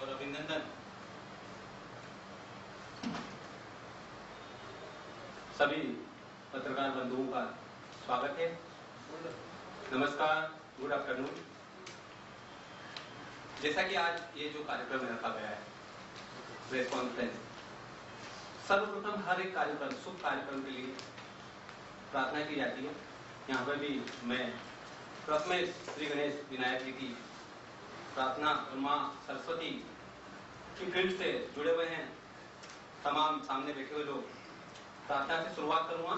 और अभिनंदन। सभी पत्रकार बंधुओं का स्वागत है। नमस्कार, गुड आफ्टरनून। जैसा कि आज ये जो कार्यक्रम रखा गया है, प्रेस कॉन्फ्रेंस, सर्वप्रथम हर एक कार्यक्रम, शुभ कार्यक्रम के लिए प्रार्थना की जाती है। यहाँ पर भी मैं प्रथम श्री गणेश विनायक जी की प्रार्थना और माँ सरस्वती की फील्ड से जुड़े हुए हैं तमाम सामने बैठे हुए लोग, प्रार्थना से शुरुआत करूंगा,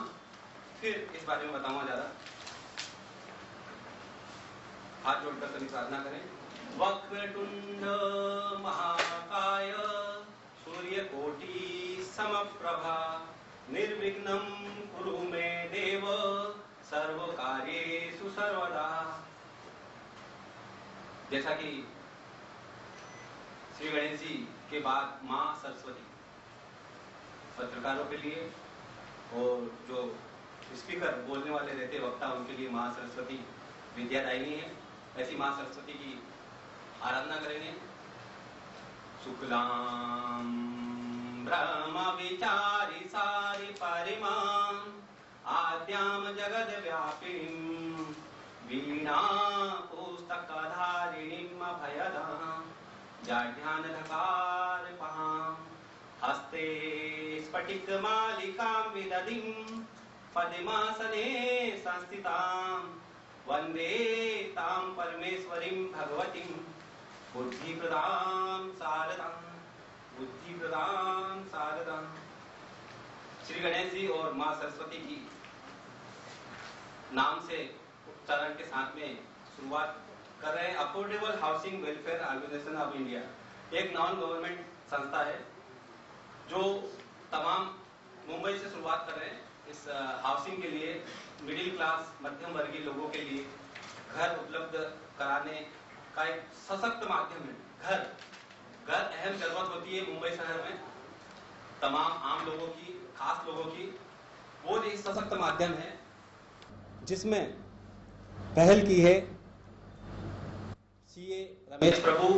फिर इस बारे में बताऊंगा ज्यादा। हाथ जोड़कर सभी प्रार्थना करें। वक्रतुंड महाकाय सूर्यकोटि समप्रभा निर्विघ्नं कुरु मे देव सर्वकार्येषु सर्वदा। जैसा कि श्री गणेश जी के बाद माँ सरस्वती पत्रकारों के लिए और जो स्पीकर बोलने वाले रहते वक्ता उनके लिए माँ सरस्वती विद्यादायिनी है, ऐसी माँ सरस्वती की आराधना करेंगे। शुक्लां ब्रह्म विचारि सारि परिमां आद्याम जगद व्यापिनीं वीणा पुस्तकधारिणीं अभयदां जाढ्यानधकारपहां हस्ते स्फटिकमालिकां विदधिं पद्मासने संस्थितां वन्दे तां परमेश्वरीं भगवतीं बुद्धिप्रदां शारदां। श्री गणेश जी और माँ सरस्वती की नाम से उच्चारण के साथ में शुरुआत कर रहे हैं। Affordable housing welfare organisation of India एक नॉन गवर्नमेंट संस्था है जो तमाम मुंबई से शुरुआत कर रहे हैं इस हाउसिंग के लिए, मिडिल क्लास मध्यम वर्गीय लोगों के लिए घर उपलब्ध कराने का एक सशक्त माध्यम है। घर अहम जरूरत होती है मुंबई शहर में तमाम आम लोगों की, खास लोगों की। वो एक सशक्त माध्यम है जिसमें पहल की है CA Ramesh Prabhu,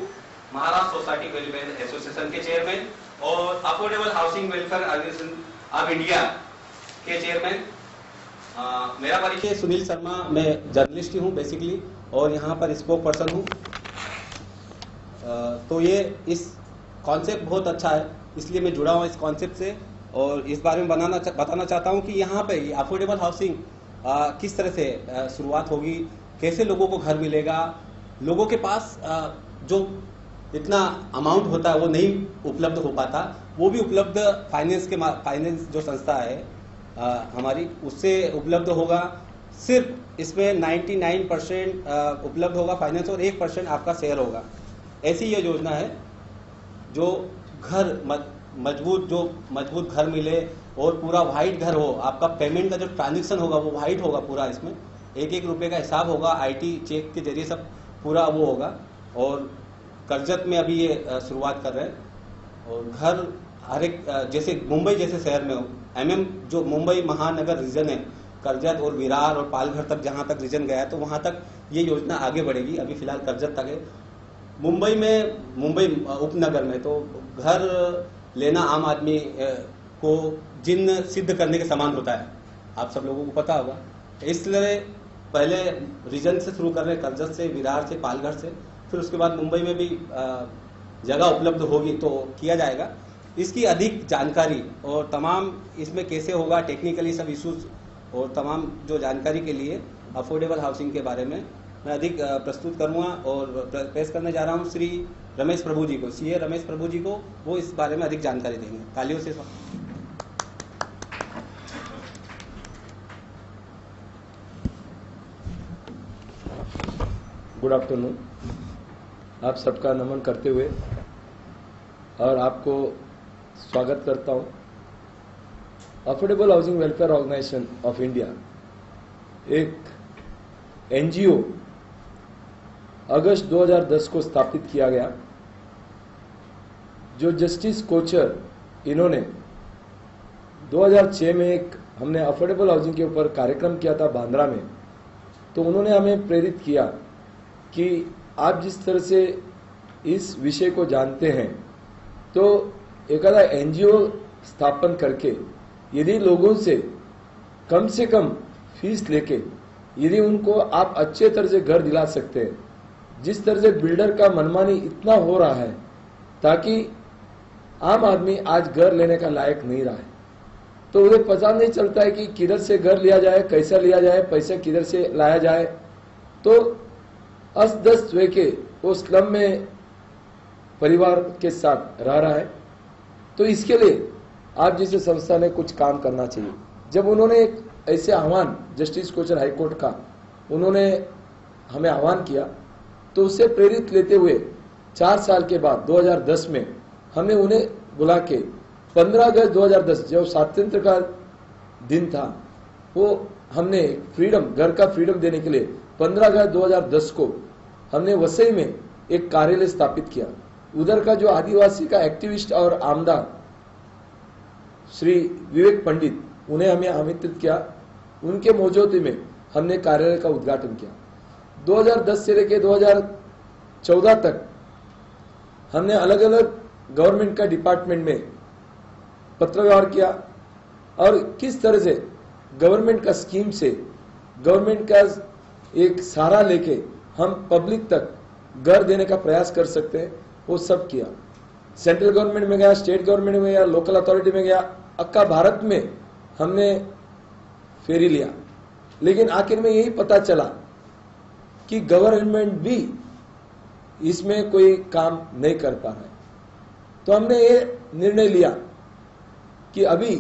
Maharashtra society welfare association के चेयरमैन और affordable housing welfare organisation of India के चेयरमैन। मेरा परिचय सुनील शर्मा, मैं जर्नलिस्ट ही हूँ बेसिकली और यहाँ पर स्पोक पर्सन हूँ। तो ये इस कॉन्सेप्ट बहुत अच्छा है, इसलिए मैं जुड़ा हूँ इस कॉन्सेप्ट से और इस बारे में बताना चाहता हूँ कि यहाँ पे अफोर्डेबल हाउसिंग किस तरह से शुरुआत होगी, कैसे लोगों को घर मिलेगा। लोगों के पास जो इतना अमाउंट होता है वो नहीं उपलब्ध हो पाता, वो भी उपलब्ध फाइनेंस जो संस्था है हमारी, उससे उपलब्ध होगा। सिर्फ इसमें 99% उपलब्ध होगा फाइनेंस और 1% आपका शेयर होगा। ऐसी ये योजना है जो घर मजबूत घर मिले और पूरा वाइट घर हो। आपका पेमेंट का जो ट्रांजेक्शन होगा वो वाइट होगा पूरा, इसमें एक रुपए का हिसाब होगा, आईटी चेक के जरिए सब पूरा वो होगा। और करजत में अभी ये शुरुआत कर रहे हैं और घर हर एक जैसे मुंबई जैसे शहर में हो, जो मुंबई महानगर रीजन है, करजत और विरार और पालघर तक जहाँ तक रीजन गया है तो वहाँ तक ये योजना आगे बढ़ेगी। अभी फिलहाल करजत तक है। मुंबई उपनगर में तो घर लेना आम आदमी को जिन सिद्ध करने के समान होता है, आप सब लोगों को पता होगा। इसलिए पहले रीजन से शुरू कर रहे हैं, करजत से, विरार से, पालघर से, फिर उसके बाद मुंबई में भी जगह उपलब्ध होगी तो किया जाएगा। इसकी अधिक जानकारी और तमाम इसमें कैसे होगा, टेक्निकली सब इश्यूज और तमाम जो जानकारी के लिए अफोर्डेबल हाउसिंग के बारे में मैं अधिक प्रस्तुत करूंगा और पेश करने जा रहा हूं श्री रमेश प्रभु जी को, सीए रमेश प्रभु जी को। वो इस बारे में अधिक जानकारी देंगे। तालियों से गुड आफ्टरनून। आप सबका नमन करते हुए और आपको स्वागत करता हूं। Affordable housing welfare organisation of India एक एनजीओ अगस्त 2010 को स्थापित किया गया, जो जस्टिस कोचर इन्होंने 2006 में हमने अफोर्डेबल हाउसिंग के ऊपर कार्यक्रम किया था बांद्रा में। तो उन्होंने हमें प्रेरित किया कि आप जिस तरह से इस विषय को जानते हैं तो एखादा एनजीओ स्थापन करके यदि लोगों से कम फीस लेके यदि उनको आप अच्छे तरह से घर दिला सकते हैं, जिस तरह से बिल्डर का मनमानी इतना हो रहा है ताकि आम आदमी आज घर लेने का लायक नहीं रहा है, तो उन्हें पता नहीं चलता है कि किधर से घर लिया जाए, कैसा लिया जाए, पैसा किधर से लाया जाए। तो अस्त व्यस्त हुए के वो स्लम में परिवार के साथ रह रहा है। तो इसके लिए आप जैसे संस्था ने कुछ काम करना चाहिए। जब उन्होंने एक ऐसे आह्वान जस्टिस कोचर हाईकोर्ट का उन्होंने हमें आह्वान किया, तो उससे प्रेरित लेते हुए 4 साल के बाद 2010 में हमने उन्हें बुला के 15 अगस्त 2010 जो स्वातंत्र का दिन था, वो हमने फ्रीडम, घर का फ्रीडम देने के लिए 15 अगस्त 2010 को हमने वसई में एक कार्यालय स्थापित किया। उधर का जो आदिवासी का एक्टिविस्ट और आमदार श्री विवेक पंडित, उन्हें हमें आमंत्रित किया। उनके मौजूदगी में हमने कार्यालय का उद्घाटन किया। 2010 से लेकर 2014 तक हमने अलग अलग गवर्नमेंट का डिपार्टमेंट में पत्र व्यवहार किया और किस तरह से गवर्नमेंट का स्कीम से, गवर्नमेंट का एक सहारा लेके हम पब्लिक तक घर देने का प्रयास कर सकते हैं, वो सब किया। सेंट्रल गवर्नमेंट में गया, स्टेट गवर्नमेंट में गया, लोकल अथॉरिटी में गया, अक्का भारत में हमने फेरी लिया। लेकिन आखिर में यही पता चला कि गवर्नमेंट भी इसमें कोई काम नहीं कर पा रहा है। तो हमने ये निर्णय लिया कि अभी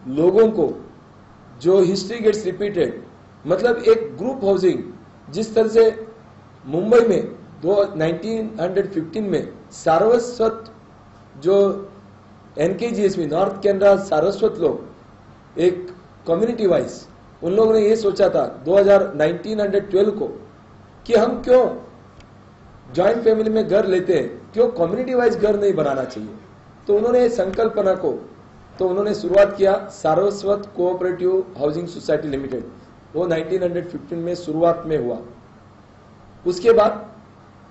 लोगों को जो हिस्ट्री गेट्स रिपीटेड, मतलब एक ग्रुप हाउसिंग, जिस तरह से मुंबई में 1915 में सारस्वत जो एनकेजीएस में नॉर्थ कैनरा सारस्वत लोग एक कम्युनिटी वाइज उन लोगों ने ये सोचा था 1912 को कि हम क्यों जॉइंट फैमिली में घर लेते हैं, क्यों कम्युनिटी वाइज घर नहीं बनाना चाहिए। तो उन्होंने संकल्पना को तो उन्होंने शुरुआत किया Saraswat cooperative housing society limited, वो 1915 में शुरुआत में हुआ। उसके बाद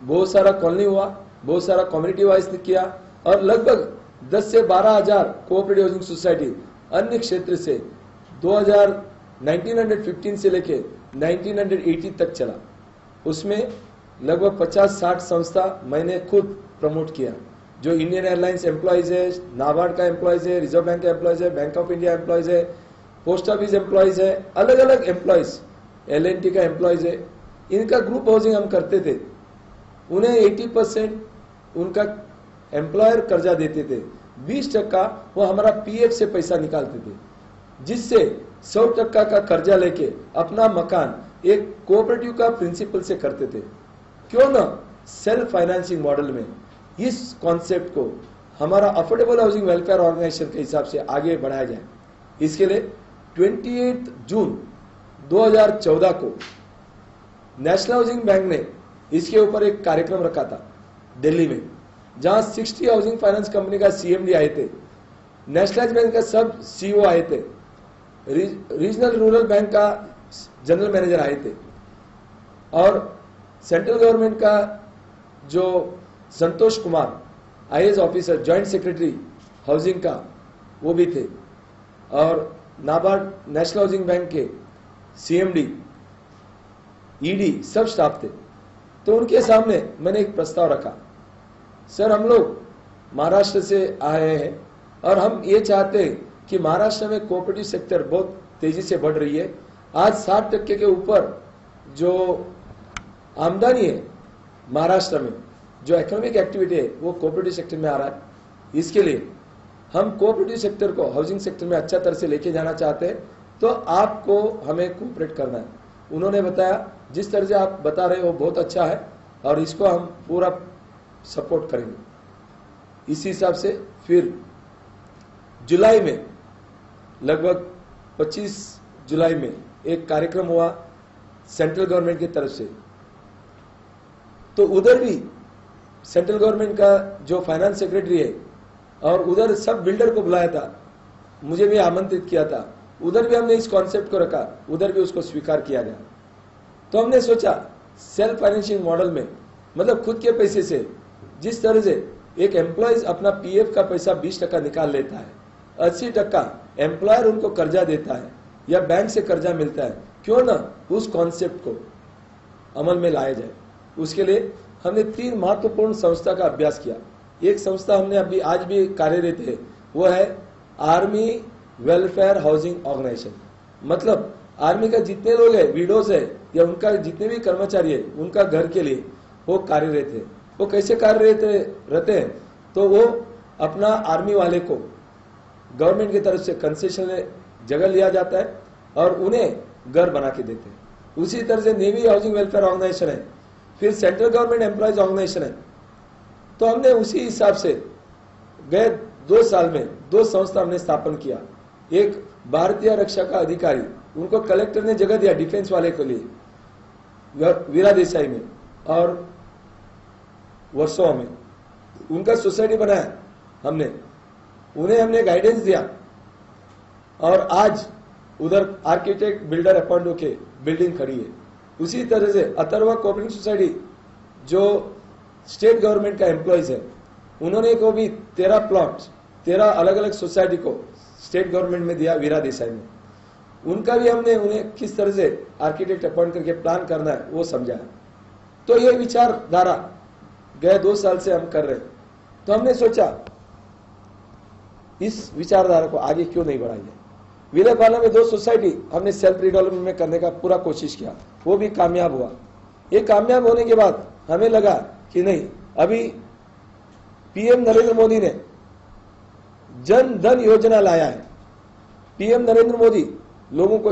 बहुत सारा कॉलोनी हुआ, बहुत सारा कम्युनिटी वाइज किया और लगभग 10 से 12 हजार कोऑपरेटिव हाउसिंग सोसाइटी अन्य क्षेत्र से 1915 से लेके 1980 तक चला। उसमें लगभग 50-60 संस्था मैंने खुद प्रमोट किया, जो इंडियन एयरलाइंस एम्प्लॉयज है, नाबार्ड का एम्प्लॉयज है, रिजर्व बैंक का एम्प्लॉयज है, बैंक ऑफ इंडिया एम्प्लॉयज है, पोस्ट ऑफिस एम्प्लॉयज है, अलग अलग एम्प्लॉयज, LNT का एम्प्लॉयज है। इनका ग्रुप हाउसिंग हम करते थे। उन्हें 80% उनका एम्प्लॉयर कर्जा देते थे, 20% वो हमारा PF से पैसा निकालते थे, जिससे 100% का कर्जा लेके अपना मकान एक कोऑपरेटिव का प्रिंसिपल से करते थे। क्यों ना सेल्फ फाइनेंसिंग मॉडल में इस कॉन्सेप्ट को हमारा अफोर्डेबल हाउसिंग वेलफेयर ऑर्गेनाइजेशन के हिसाब से आगे बढ़ाया जाए। इसके लिए 28 जून 2014 को नेशनल हाउसिंग बैंक ने इसके ऊपर एक कार्यक्रम रखा था दिल्ली में, जहां 60 हाउसिंग फाइनेंस कंपनी का CMD आए थे, नेशनलाइज बैंक का सब CEO आए थे, रीजनल रूरल बैंक का जनरल मैनेजर आए थे और सेंट्रल गवर्नमेंट का जो Santosh Kumar IAS officer joint secretary housing का वो भी थे और नाबार्ड नेशनल हाउसिंग बैंक के CMD ED सब स्टाफ थे। तो उनके सामने मैंने एक प्रस्ताव रखा, सर हम लोग महाराष्ट्र से आए हैं और हम ये चाहते हैं कि महाराष्ट्र में कोऑपरेटिव सेक्टर बहुत तेजी से बढ़ रही है। आज 60% के ऊपर जो आमदनी है महाराष्ट्र में, जो इकोनॉमिक एक्टिविटी है वो कोऑपरेटिव सेक्टर में आ रहा है। इसके लिए हम कोऑपरेटिव सेक्टर को हाउसिंग सेक्टर में अच्छा तरह से लेके जाना चाहते हैं, तो आपको हमें कोऑपरेट करना है। उन्होंने बताया जिस तरह से आप बता रहे हो बहुत अच्छा है और इसको हम पूरा सपोर्ट करेंगे। इसी हिसाब से फिर जुलाई में लगभग 25 जुलाई में एक कार्यक्रम हुआ सेंट्रल गवर्नमेंट की तरफ से। तो उधर भी सेंट्रल गवर्नमेंट का जो फाइनेंस सेक्रेटरी है और उधर सब बिल्डर को बुलाया था, मुझे भी आमंत्रित किया था। उधर भी हमने इस कॉन्सेप्ट को रखा, उधर भी उसको स्वीकार किया गया। तो हमने सोचा सेल्फ फाइनेंशिंग मॉडल में, मतलब खुद के पैसे से जिस तरह से एक एम्प्लॉयज अपना पीएफ का पैसा 20% निकाल लेता है, 80% एम्प्लॉयर उनको कर्जा देता है या बैंक से कर्जा मिलता है, क्यों ना उस कॉन्सेप्ट को अमल में लाया जाए। उसके लिए हमने 3 महत्वपूर्ण संस्था का अभ्यास किया। एक संस्था हमने अभी आज भी कार्यरत है, वो है आर्मी वेलफेयर हाउसिंग ऑर्गेनाइजेशन। मतलब आर्मी का जितने लोग हैं, विडोज है या उनका जितने भी कर्मचारी है, उनका घर के लिए वो कार्यरत है। वो कैसे कार्यरत रहते हैं, तो वो अपना आर्मी वाले को गवर्नमेंट की तरफ से कंसेशन जगह लिया जाता है और उन्हें घर बना के देते हैं। उसी तरह से नेवी हाउसिंग वेलफेयर ऑर्गेनाइजेशन है, फिर सेंट्रल गवर्नमेंट एम्प्लॉयज ऑर्गेनाइजेशन है। तो हमने उसी हिसाब से गए 2 साल में 2 संस्था हमने स्थापन किया। एक भारतीय रक्षा का अधिकारी, उनको कलेक्टर ने जगह दिया डिफेंस वाले के लिए वीरा देसाई में और वर्सोवा में, उनका सोसाइटी बनाया हमने, उन्हें हमने गाइडेंस दिया और आज उधर आर्किटेक्ट बिल्डर अपॉइंट होके बिल्डिंग खड़ी है। उसी तरह से अथर्वा कोऑपरेटिव सोसाइटी जो स्टेट गवर्नमेंट का एम्प्लॉयज है, उन्होंने को भी 13 प्लॉट 13 अलग अलग सोसाइटी को स्टेट गवर्नमेंट में दिया वीरा देसाई में। उनका भी हमने उन्हें किस तरह से आर्किटेक्ट अपॉइंट करके प्लान करना है वो समझाया। तो ये विचारधारा गए 2 साल से हम कर रहे हैं। तो हमने सोचा इस विचारधारा को आगे क्यों नहीं बढ़ाएंगे। विलेपाला में 2 सोसाइटी हमने सेल्फ रिडेवलपमेंट में करने का पूरा कोशिश किया, वो भी कामयाब हुआ। ये कामयाब होने के बाद हमें लगा कि नहीं, अभी पीएम नरेंद्र मोदी ने जन धन योजना लाया है। पीएम नरेंद्र मोदी लोगों को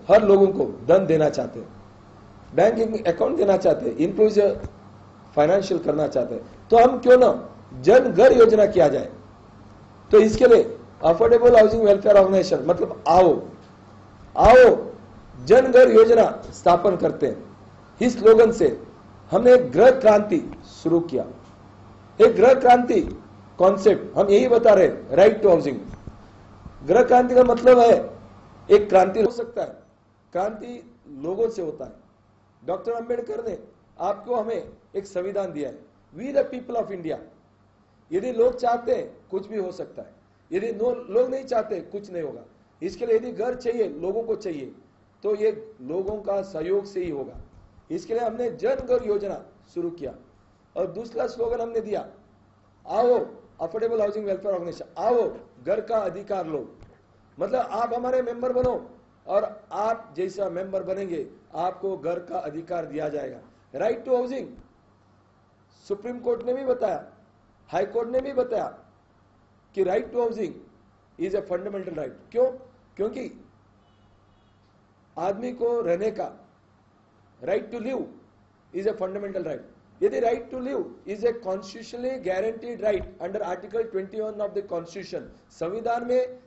हर लोगों को धन देना चाहते हैं, बैंकिंग अकाउंट देना चाहते हैं, इंप्रूव फाइनेंशियल करना चाहते हैं। तो हम क्यों ना जन घर योजना किया जाए। तो इसके लिए अफोर्डेबल हाउसिंग वेलफेयर ऑर्गेनाइजेशन मतलब आओ जन घर योजना स्थापन करते हैं। इस स्लोगन से हमने एक गृह क्रांति शुरू किया। एक गृह क्रांति कॉन्सेप्ट हम यही बता रहे, राइट टू हाउसिंग। गृह क्रांति का मतलब है एक क्रांति हो सकता है, क्रांति लोगों से होता है। डॉक्टर अंबेडकर ने आपको हमें एक संविधान दिया है, we the people of India. यदि लोग चाहते हैं कुछ भी हो सकता है, यदि लोग नहीं चाहते कुछ नहीं होगा। इसके लिए यदि घर चाहिए, लोगों को चाहिए, तो ये लोगों का सहयोग से ही होगा। इसके लिए हमने जन घर योजना शुरू किया। और दूसरा स्लोगन हमने दिया, आओ अफोर्डेबल हाउसिंग वेलफेयर ऑर्गेनाइजेशन, आओ घर का अधिकार लो। मतलब आप हमारे मेंबर बनो और आप जैसा मेंबर बनेंगे आपको घर का अधिकार दिया जाएगा। Right to housing Supreme Court ने भी बताया, हाई कोर्ट ने भी बताया कि right to housing is a fundamental right. क्यों? क्योंकि आदमी को रहने का right to live is a fundamental right. यदि right to live is a constitutionally guaranteed right under article 21 of the constitution, संविधान में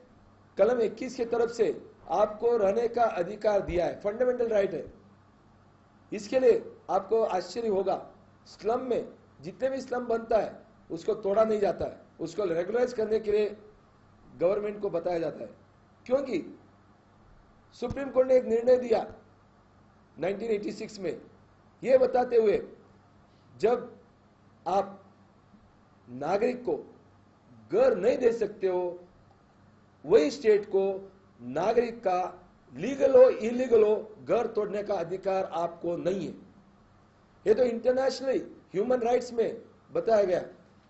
कलम 21 की तरफ से आपको रहने का अधिकार दिया है, फंडामेंटल राइट है। इसके लिए आपको आश्चर्य होगा, स्लम में जितने भी स्लम बनता है उसको तोड़ा नहीं जाता है, उसको रेगुलराइज करने के लिए गवर्नमेंट को बताया जाता है। क्योंकि सुप्रीम कोर्ट ने एक निर्णय दिया 1986 में, यह बताते हुए जब आप नागरिक को घर नहीं दे सकते हो, वही स्टेट को नागरिक का लीगल हो इलीगल हो घर तोड़ने का अधिकार आपको नहीं है। ये तो इंटरनेशनली ह्यूमन राइट्स में बताया गया,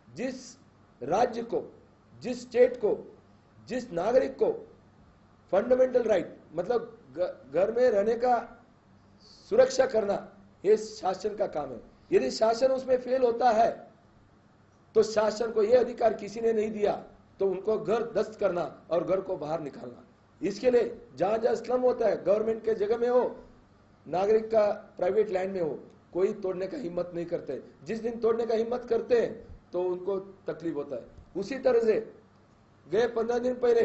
जिस राज्य को, जिस स्टेट को, जिस नागरिक को फंडामेंटल राइट मतलब घर में रहने का सुरक्षा करना, ये शासन का काम है। यदि शासन उसमें फेल होता है तो शासन को यह अधिकार किसी ने नहीं दिया, तो उनको घर दस्त करना और घर को बाहर निकालना। इसके लिए जहां जहां स्लम होता है, गवर्नमेंट के जगह में हो, नागरिक का प्राइवेट लैंड में हो, कोई तोड़ने का हिम्मत नहीं करते। जिस दिन तोड़ने का हिम्मत करते हैं तो उनको तकलीफ होता है। उसी तरह से गए 15 दिन पहले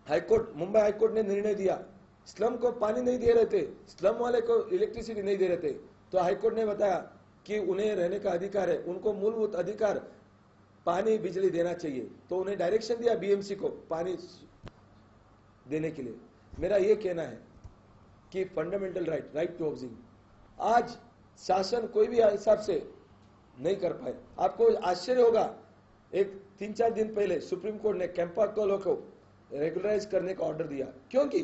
हाईकोर्ट, मुंबई हाईकोर्ट ने निर्णय दिया, स्लम को पानी नहीं दे रहे थे, स्लम वाले को इलेक्ट्रिसिटी नहीं दे रहे थे, तो हाईकोर्ट ने बताया कि उन्हें रहने का अधिकार है, उनको मूलभूत अधिकार पानी बिजली देना चाहिए। तो उन्हें डायरेक्शन दिया बीएमसी को पानी देने के लिए। मेरा यह कहना है कि fundamental right, right to housing, आज शासन कोई भी हिसाब से नहीं कर पाए। आपको आश्चर्य होगा, एक 3-4 दिन पहले सुप्रीम कोर्ट ने कैंपा कोलो को रेगुलराइज करने का ऑर्डर दिया, क्योंकि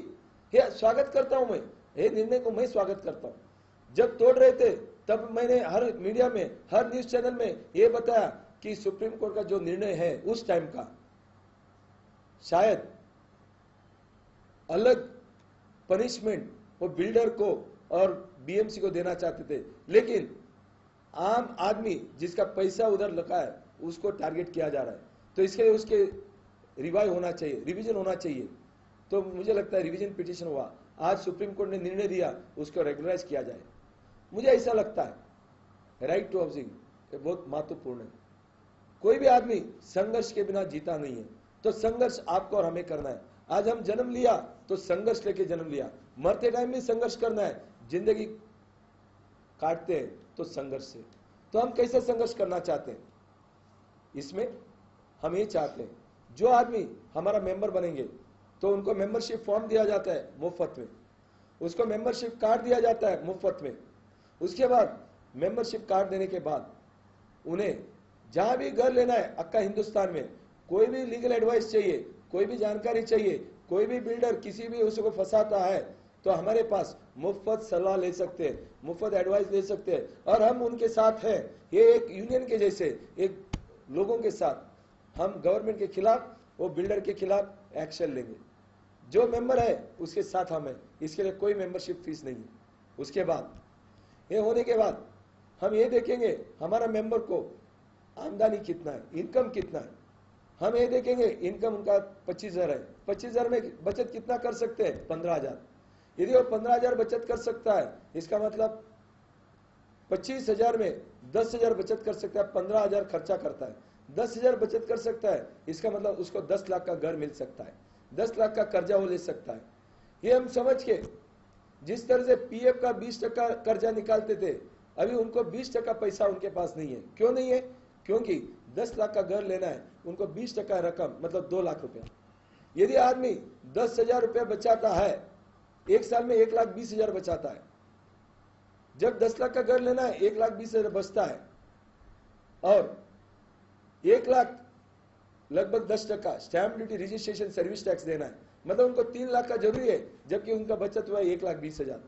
ये स्वागत करता हूं मैं, ये निर्णय को मैं स्वागत करता हूं। जब तोड़ रहे थे तब मैंने हर मीडिया में, हर न्यूज चैनल में ये बताया कि सुप्रीम कोर्ट का जो निर्णय है उस टाइम का, शायद अलग पनिशमेंट वो बिल्डर को और बीएमसी को देना चाहते थे, लेकिन आम आदमी जिसका पैसा उधर लगा है उसको टारगेट किया जा रहा है। तो इसके लिए उसके रिवाइव होना चाहिए, रिवीजन होना चाहिए। तो मुझे लगता है रिवीजन पिटीशन हुआ, आज सुप्रीम कोर्ट ने निर्णय दिया उसको रेगुलराइज किया जाए। मुझे ऐसा लगता है राइट टू हाउसिंग ये बहुत महत्वपूर्ण है। कोई भी आदमी संघर्ष के बिना जीता नहीं है, तो संघर्ष आपको और हमें करना है। आज हम जन्म लिया तो संघर्ष लेके जन्म लिया, मरते टाइम भी संघर्ष करना है, जिंदगी काटते हैं तो संघर्ष से। तो हम कैसे संघर्ष करना चाहते हैं, इसमें हम ये चाहते हैं जो आदमी हमारा मेंबर बनेंगे तो उनको मेंबरशिप फॉर्म दिया जाता है मुफ्त में, उसको मेंबरशिप कार्ड दिया जाता है मुफ्त में। उसके बाद मेंबरशिप कार्ड देने के बाद उन्हें जहां भी घर लेना है अक्का हिंदुस्तान में, कोई भी लीगल एडवाइस चाहिए, कोई भी जानकारी चाहिए, कोई भी बिल्डर किसी भी उसको फंसाता है तो हमारे पास मुफ्त सलाह ले सकते हैं, मुफ्त एडवाइस ले सकते हैं, और हम उनके साथ हैं। ये एक यूनियन के जैसे एक लोगों के साथ हम गवर्नमेंट के खिलाफ, वो बिल्डर के खिलाफ एक्शन लेंगे। जो मेंबर है उसके साथ हम हैं, इसके लिए कोई मेंबरशिप फीस नहीं है। उसके बाद ये होने के बाद हम ये देखेंगे हमारा मेंबर को आमदनी कितना है, इनकम कितना है। हम ये देखेंगे इनकम उनका 25,000 है, 25,000 में बचत कितना कर सकते हैं, 15,000। यदि वो 15,000 बचत कर सकता है, इसका मतलब 25,000 में 10,000 बचत कर सकता है, 15,000 खर्चा करता है, 10,000 बचत कर सकता है, इसका मतलब उसको 10 लाख का घर मिल सकता है, 10 लाख का कर्जा वो ले सकता है। ये हम समझ के जिस तरह से पीएफ का 20% कर्जा निकालते थे, अभी उनको 20% पैसा उनके पास नहीं है। क्यों नहीं है? क्योंकि 10 लाख का घर लेना है, उनको 20% रकम मतलब 2 लाख रुपया। यदि आदमी 10,000 रुपया बचाता है, एक साल में 1,20,000 बचाता है। जब 10 लाख का घर लेना है 1,20,000 बचता है, और 1 लाख लगभग 10% stamp duty, registration, service tax देना है, मतलब उनको 3 लाख का जरूरी है, जबकि उनका बचत हुआ है 1,20,000।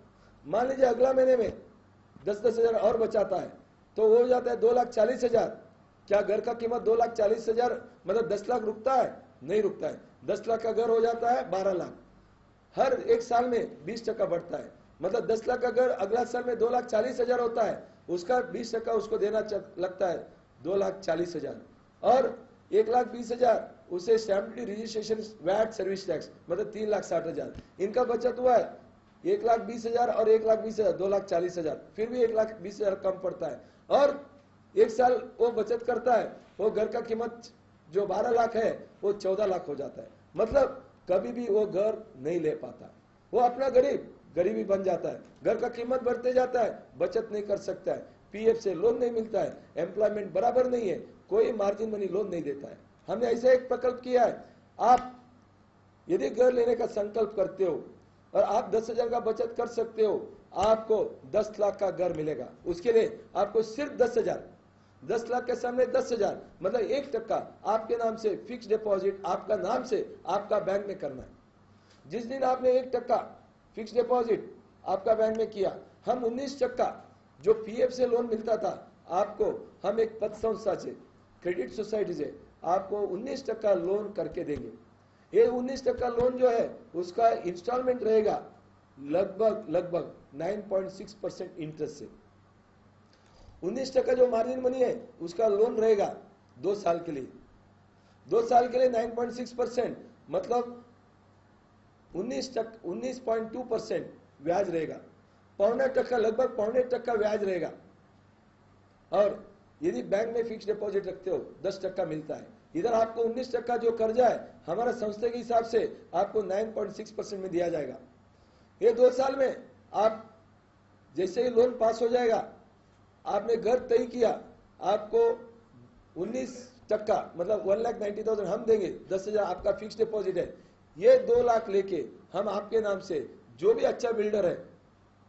मान लीजिए अगला महीने में 10,000 और बचाता है तो वो हो जाता है 2,40,000। क्या घर का कीमत 2,40,000 मतलब 10 लाख रुकता है? नहीं रुकता है। 10 लाख का घर हो जाता है 12 लाख। हर एक साल में 20% बढ़ता है, मतलब 10 लाख का घर अगला साल में 2,40,000 होता है, उसका 20% उसको देना लगता है 2,40,000, और 1,20,000 उसे stamp duty, registration, VAT, service tax, मतलब 3,60,000। इनका बचत हुआ है 1,20,000 और 1,20,000 2,40,000, फिर भी 1,20,000 कम पड़ता है। और एक साल वो बचत करता है, वो घर का कीमत जो 12 लाख है वो 14 लाख हो जाता है। मतलब कभी भी वो घर नहीं ले पाता, वो अपना गरीबी बन जाता है, घर का कीमत बढ़ते जाता है, बचत नहीं कर सकता है, पीएफ से लोन नहीं मिलता है, एम्प्लॉयमेंट बराबर नहीं है, कोई मार्जिन मनी लोन नहीं देता है। हमने ऐसे एक प्रकल्प किया है, आप यदि घर लेने का संकल्प करते हो और आप 10,000 का बचत कर सकते हो, आपको 10 लाख का घर मिलेगा। उसके लिए आपको सिर्फ 10,000, 10 लाख के सामने 10,000 मतलब 1% आपके नाम से फिक्स डिपॉजिट, आपका नाम से आपका बैंक में करना है। जिस दिन आपने 1% फिक्स डिपॉजिट आपका बैंक में किया, हम 19% जो पीएफ से लोन मिलता था आपको, हम एक पद संस्था से, क्रेडिट सोसाइटी से आपको 19% लोन करके देंगे। ये 19% लोन जो है उसका इंस्टॉलमेंट रहेगा लगभग 9.6% इंटरेस्ट से। 19% जो मार्जिन मनी है उसका लोन रहेगा 2 साल के लिए, 2 साल के लिए 9.6% मतलब 19.2% ब्याज रहेगा, 0.25% लगभग 0.25% ब्याज रहेगा। और यदि बैंक में फिक्स डिपॉजिट रखते हो 10% मिलता है। इधर आपको 19% जो कर्जा है हमारा संस्था के हिसाब से आपको 9.6% में दिया जाएगा। ये 2 साल में आप जैसे ही लोन पास हो जाएगा, आपने घर तय किया, आपको 19% मतलब 1,90,000 हम देंगे, 10,000 आपका फिक्स डिपॉजिट है। ये 2 लाख लेके हम आपके नाम से जो भी अच्छा बिल्डर है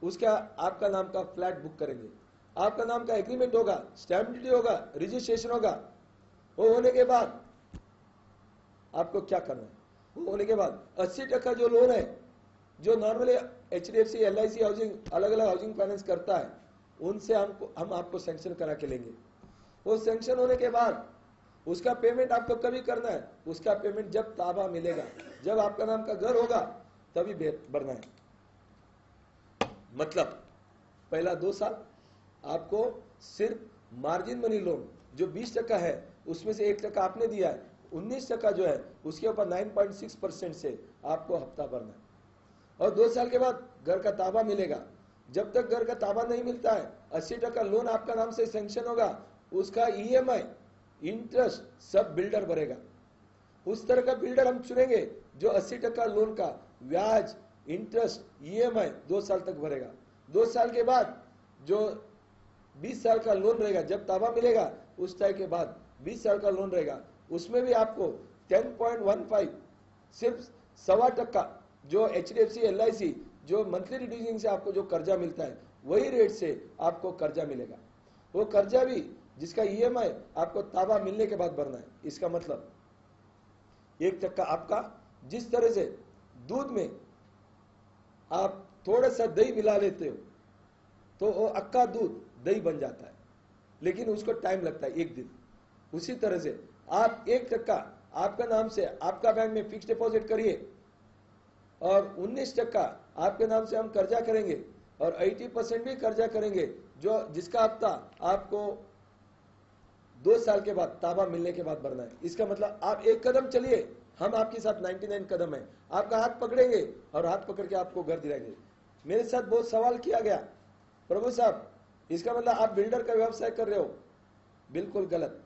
उसका आपका नाम का फ्लैट बुक करेंगे। आपका नाम का एग्रीमेंट होगा, स्टैम्प ड्यूटी होगा, रजिस्ट्रेशन होगा। वो होने के बाद आपको क्या करना है? वो होने के बाद 80% जो लोन है, जो नॉर्मली HDFC, LIC हाउसिंग, अलग अलग हाउसिंग फाइनेंस करता है, उनसे हम आपको सैंक्शन करा के लेंगे। वो सैंक्शन होने के बाद उसका पेमेंट आपको कभी करना है? उसका पेमेंट जब ताबा मिलेगा, जब आपका नाम का घर होगा, तभी भरना है। मतलब पहला 2 साल आपको सिर्फ मार्जिन मनी लोन जो 20% है, उसमें से 1% आपने दिया है, 19% जो है उसके ऊपर 9.6% से आपको हफ्ता भरना है। और 2 साल के बाद घर का ताबा मिलेगा। जब तक घर का ताबा नहीं मिलता है, 80% लोन आपका नाम से सैंक्शन होगा, उसका EMI, इंटरेस्ट सब बिल्डर भरेगा। उस तरह का बिल्डर हम चुनेंगे जो 80% लोन का ब्याज, इंटरेस्ट, EMI 2 साल तक भरेगा। 2 साल के बाद जो 20 साल का लोन रहेगा, जब ताबा मिलेगा उस टाइम के बाद 20 साल का लोन रहेगा, उसमें भी आपको 10.15 सिर्फ 1.25% जो HDFC, LIC जो मंथली रिड्यूसिंग से आपको जो कर्जा मिलता है, वही रेट से आपको कर्जा मिलेगा। वो कर्जा भी जिसका EMI आपको ताबा मिलने के बाद भरना है। इसका मतलब 1% आपका, जिस तरह से दूध में आप थोड़ा सा दही मिला लेते हो तो वो अक्का दूध दही बन जाता है, लेकिन उसको टाइम लगता है 1 दिन। उसी तरह से आप 1% आपका नाम से आपका बैंक में फिक्स डिपॉजिट करिए और 19% आपके नाम से हम कर्जा करेंगे और 80% भी कर्जा करेंगे, जो जिसका हफ्ता आपको 2 साल के बाद ताबा मिलने के बाद भरना है। इसका मतलब आप 1 कदम चलिए, हम आपके साथ 99 कदम है। आपका हाथ पकड़ेंगे और हाथ पकड़ के आपको घर दिलाएंगे। मेरे साथ बहुत सवाल किया गया, प्रभु साहब इसका मतलब आप बिल्डर का व्यवसाय कर रहे हो। बिल्कुल गलत।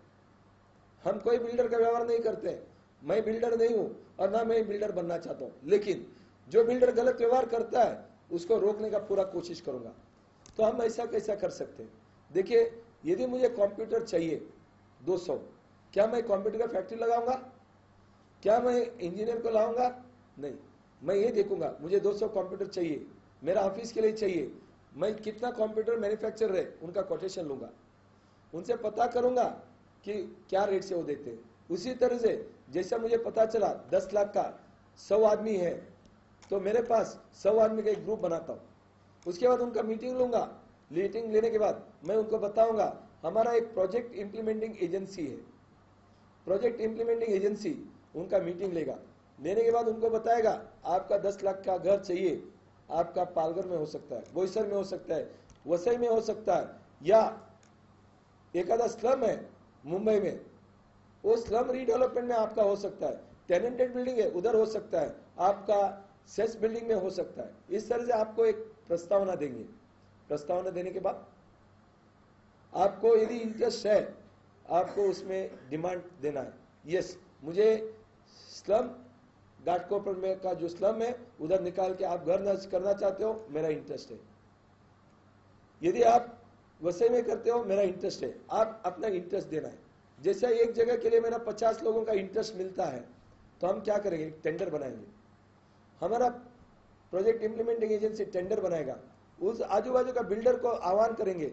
हम कोई बिल्डर का व्यवहार नहीं करते। मैं बिल्डर नहीं हूं और ना मैं बिल्डर बनना चाहता हूं, लेकिन जो बिल्डर गलत व्यवहार करता है उसको रोकने का पूरा कोशिश करूंगा। तो हम ऐसा कैसा कर सकते हैं? देखिए, यदि मुझे कंप्यूटर चाहिए 200, क्या मैं कंप्यूटर का फैक्ट्री लगाऊंगा? क्या मैं इंजीनियर को लाऊंगा? नहीं, मैं ये देखूंगा मुझे 200 कंप्यूटर चाहिए, मेरा ऑफिस के लिए चाहिए। मैं कितना कंप्यूटर मैन्युफैक्चरर है उनका कोटेशन लूंगा, उनसे पता करूंगा कि क्या रेट से वो देते हैं। उसी तरह से जैसा मुझे पता चला 10 लाख का 100 आदमी है, तो मेरे पास 100 आदमी का एक ग्रुप बनाता हूं। उसके बाद उनका मीटिंग लूंगा। मीटिंग लेने के बाद मैं उनको बताऊंगा हमारा एक प्रोजेक्ट इंप्लीमेंटिंग एजेंसी है। प्रोजेक्ट इंप्लीमेंटिंग एजेंसी उनका मीटिंग लेगा। लेने के बाद उनको बताएगा आपका 10 लाख का घर चाहिए, आपका पालघर में हो सकता है, बोईसर में हो सकता है, वसई में हो सकता है, या एक आधा स्लम है मुंबई में, वो स्लम रीडेवलपमेंट में आपका हो सकता है। टेनेंटेड बिल्डिंग है उधर हो सकता है, आपका सेस बिल्डिंग में हो सकता है। इस तरह से आपको एक प्रस्तावना देंगे। प्रस्तावना देने के बाद आपको यदि इंटरेस्ट है, आपको उसमें डिमांड देना है, यस मुझे स्लम घाटकोपर में का जो स्लम है उधर निकाल के आप घर नष्ट करना चाहते हो, मेरा इंटरेस्ट है। यदि आप वसई में करते हो, मेरा इंटरेस्ट है। आप अपना इंटरेस्ट देना है। जैसे एक जगह के लिए मेरा 50 लोगों का इंटरेस्ट मिलता है, तो हम क्या करेंगे? टेंडर बनाएंगे। हमारा प्रोजेक्ट इंप्लीमेंटिंग एजेंसी टेंडर बनाएगा। उस आजू बाजू का बिल्डर को आह्वान करेंगे।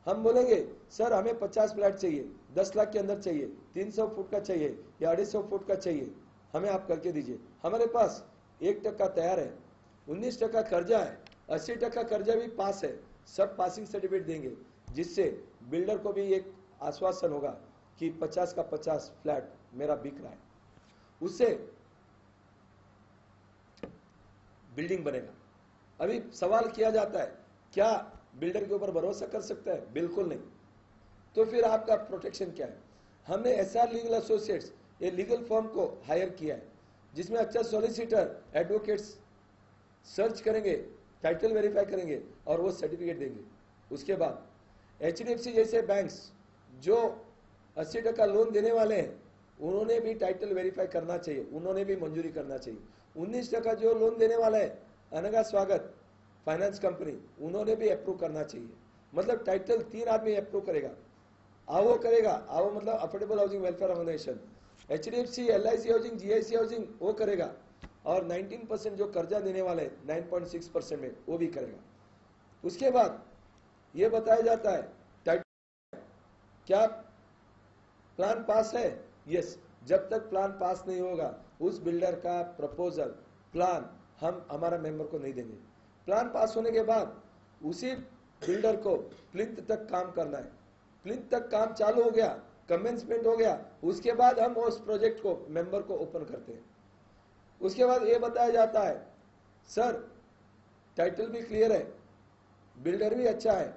हम बोलेंगे सर हमें 50 फ्लैट चाहिए, 10 लाख के अंदर चाहिए, 300 फुट का चाहिए या 250 फुट का चाहिए, हमें आप करके दीजिए। हमारे पास 1% तैयार है, 19% कर्जा है, 80% कर्जा भी पास है। सब पासिंग सर्टिफिकेट देंगे, जिससे बिल्डर को भी एक आश्वासन होगा कि 50 का 50 फ्लैट मेरा बिक रहा है। उससे बिल्डिंग बनेगा। अभी सवाल किया जाता है क्या बिल्डर के ऊपर भरोसा कर सकता है? बिल्कुल नहीं। तो फिर आपका प्रोटेक्शन क्या है? हमने SR लीगल एसोसिएट्स ये लीगल फर्म को हायर किया है, जिसमें अच्छा सॉलिसिटर एडवोकेट्स सर्च करेंगे, टाइटल वेरीफाई करेंगे और वो सर्टिफिकेट देंगे। उसके बाद HDFC जैसे बैंक्स जो 80% लोन देने वाले हैं, उन्होंने भी टाइटल वेरीफाई करना चाहिए, उन्होंने भी मंजूरी करना चाहिए। 19% जो लोन देने वाला है अनगा स्वागत फाइनेंस कंपनी, उन्होंने भी अप्रूव करना चाहिए। मतलब टाइटल 3 आदमी अप्रूव करेगा। आवो करेगा, आवो मतलब affordable housing welfare organisation, HDFC, LIC housing, GIC housing वो करेगा, और 19% जो कर्जा देने वाले 9.6% में वो भी करेगा। उसके बाद ये बताया जाता है टाइटल क्या प्लान पास है, यस। जब तक प्लान पास नहीं होगा उस बिल्डर का प्रपोजल प्लान हम हमारा मेंबर को नहीं देंगे। प्लान पास होने के बाद उसी बिल्डर को प्लिंथ तक काम करना है। प्लिंथ तक काम चालू हो गया, कमेंसमेंट हो गया, उसके बाद हम उस प्रोजेक्ट को मेंबर को ओपन करते हैं। उसके बाद ये बताया जाता है सर टाइटल भी क्लियर है, बिल्डर भी अच्छा है,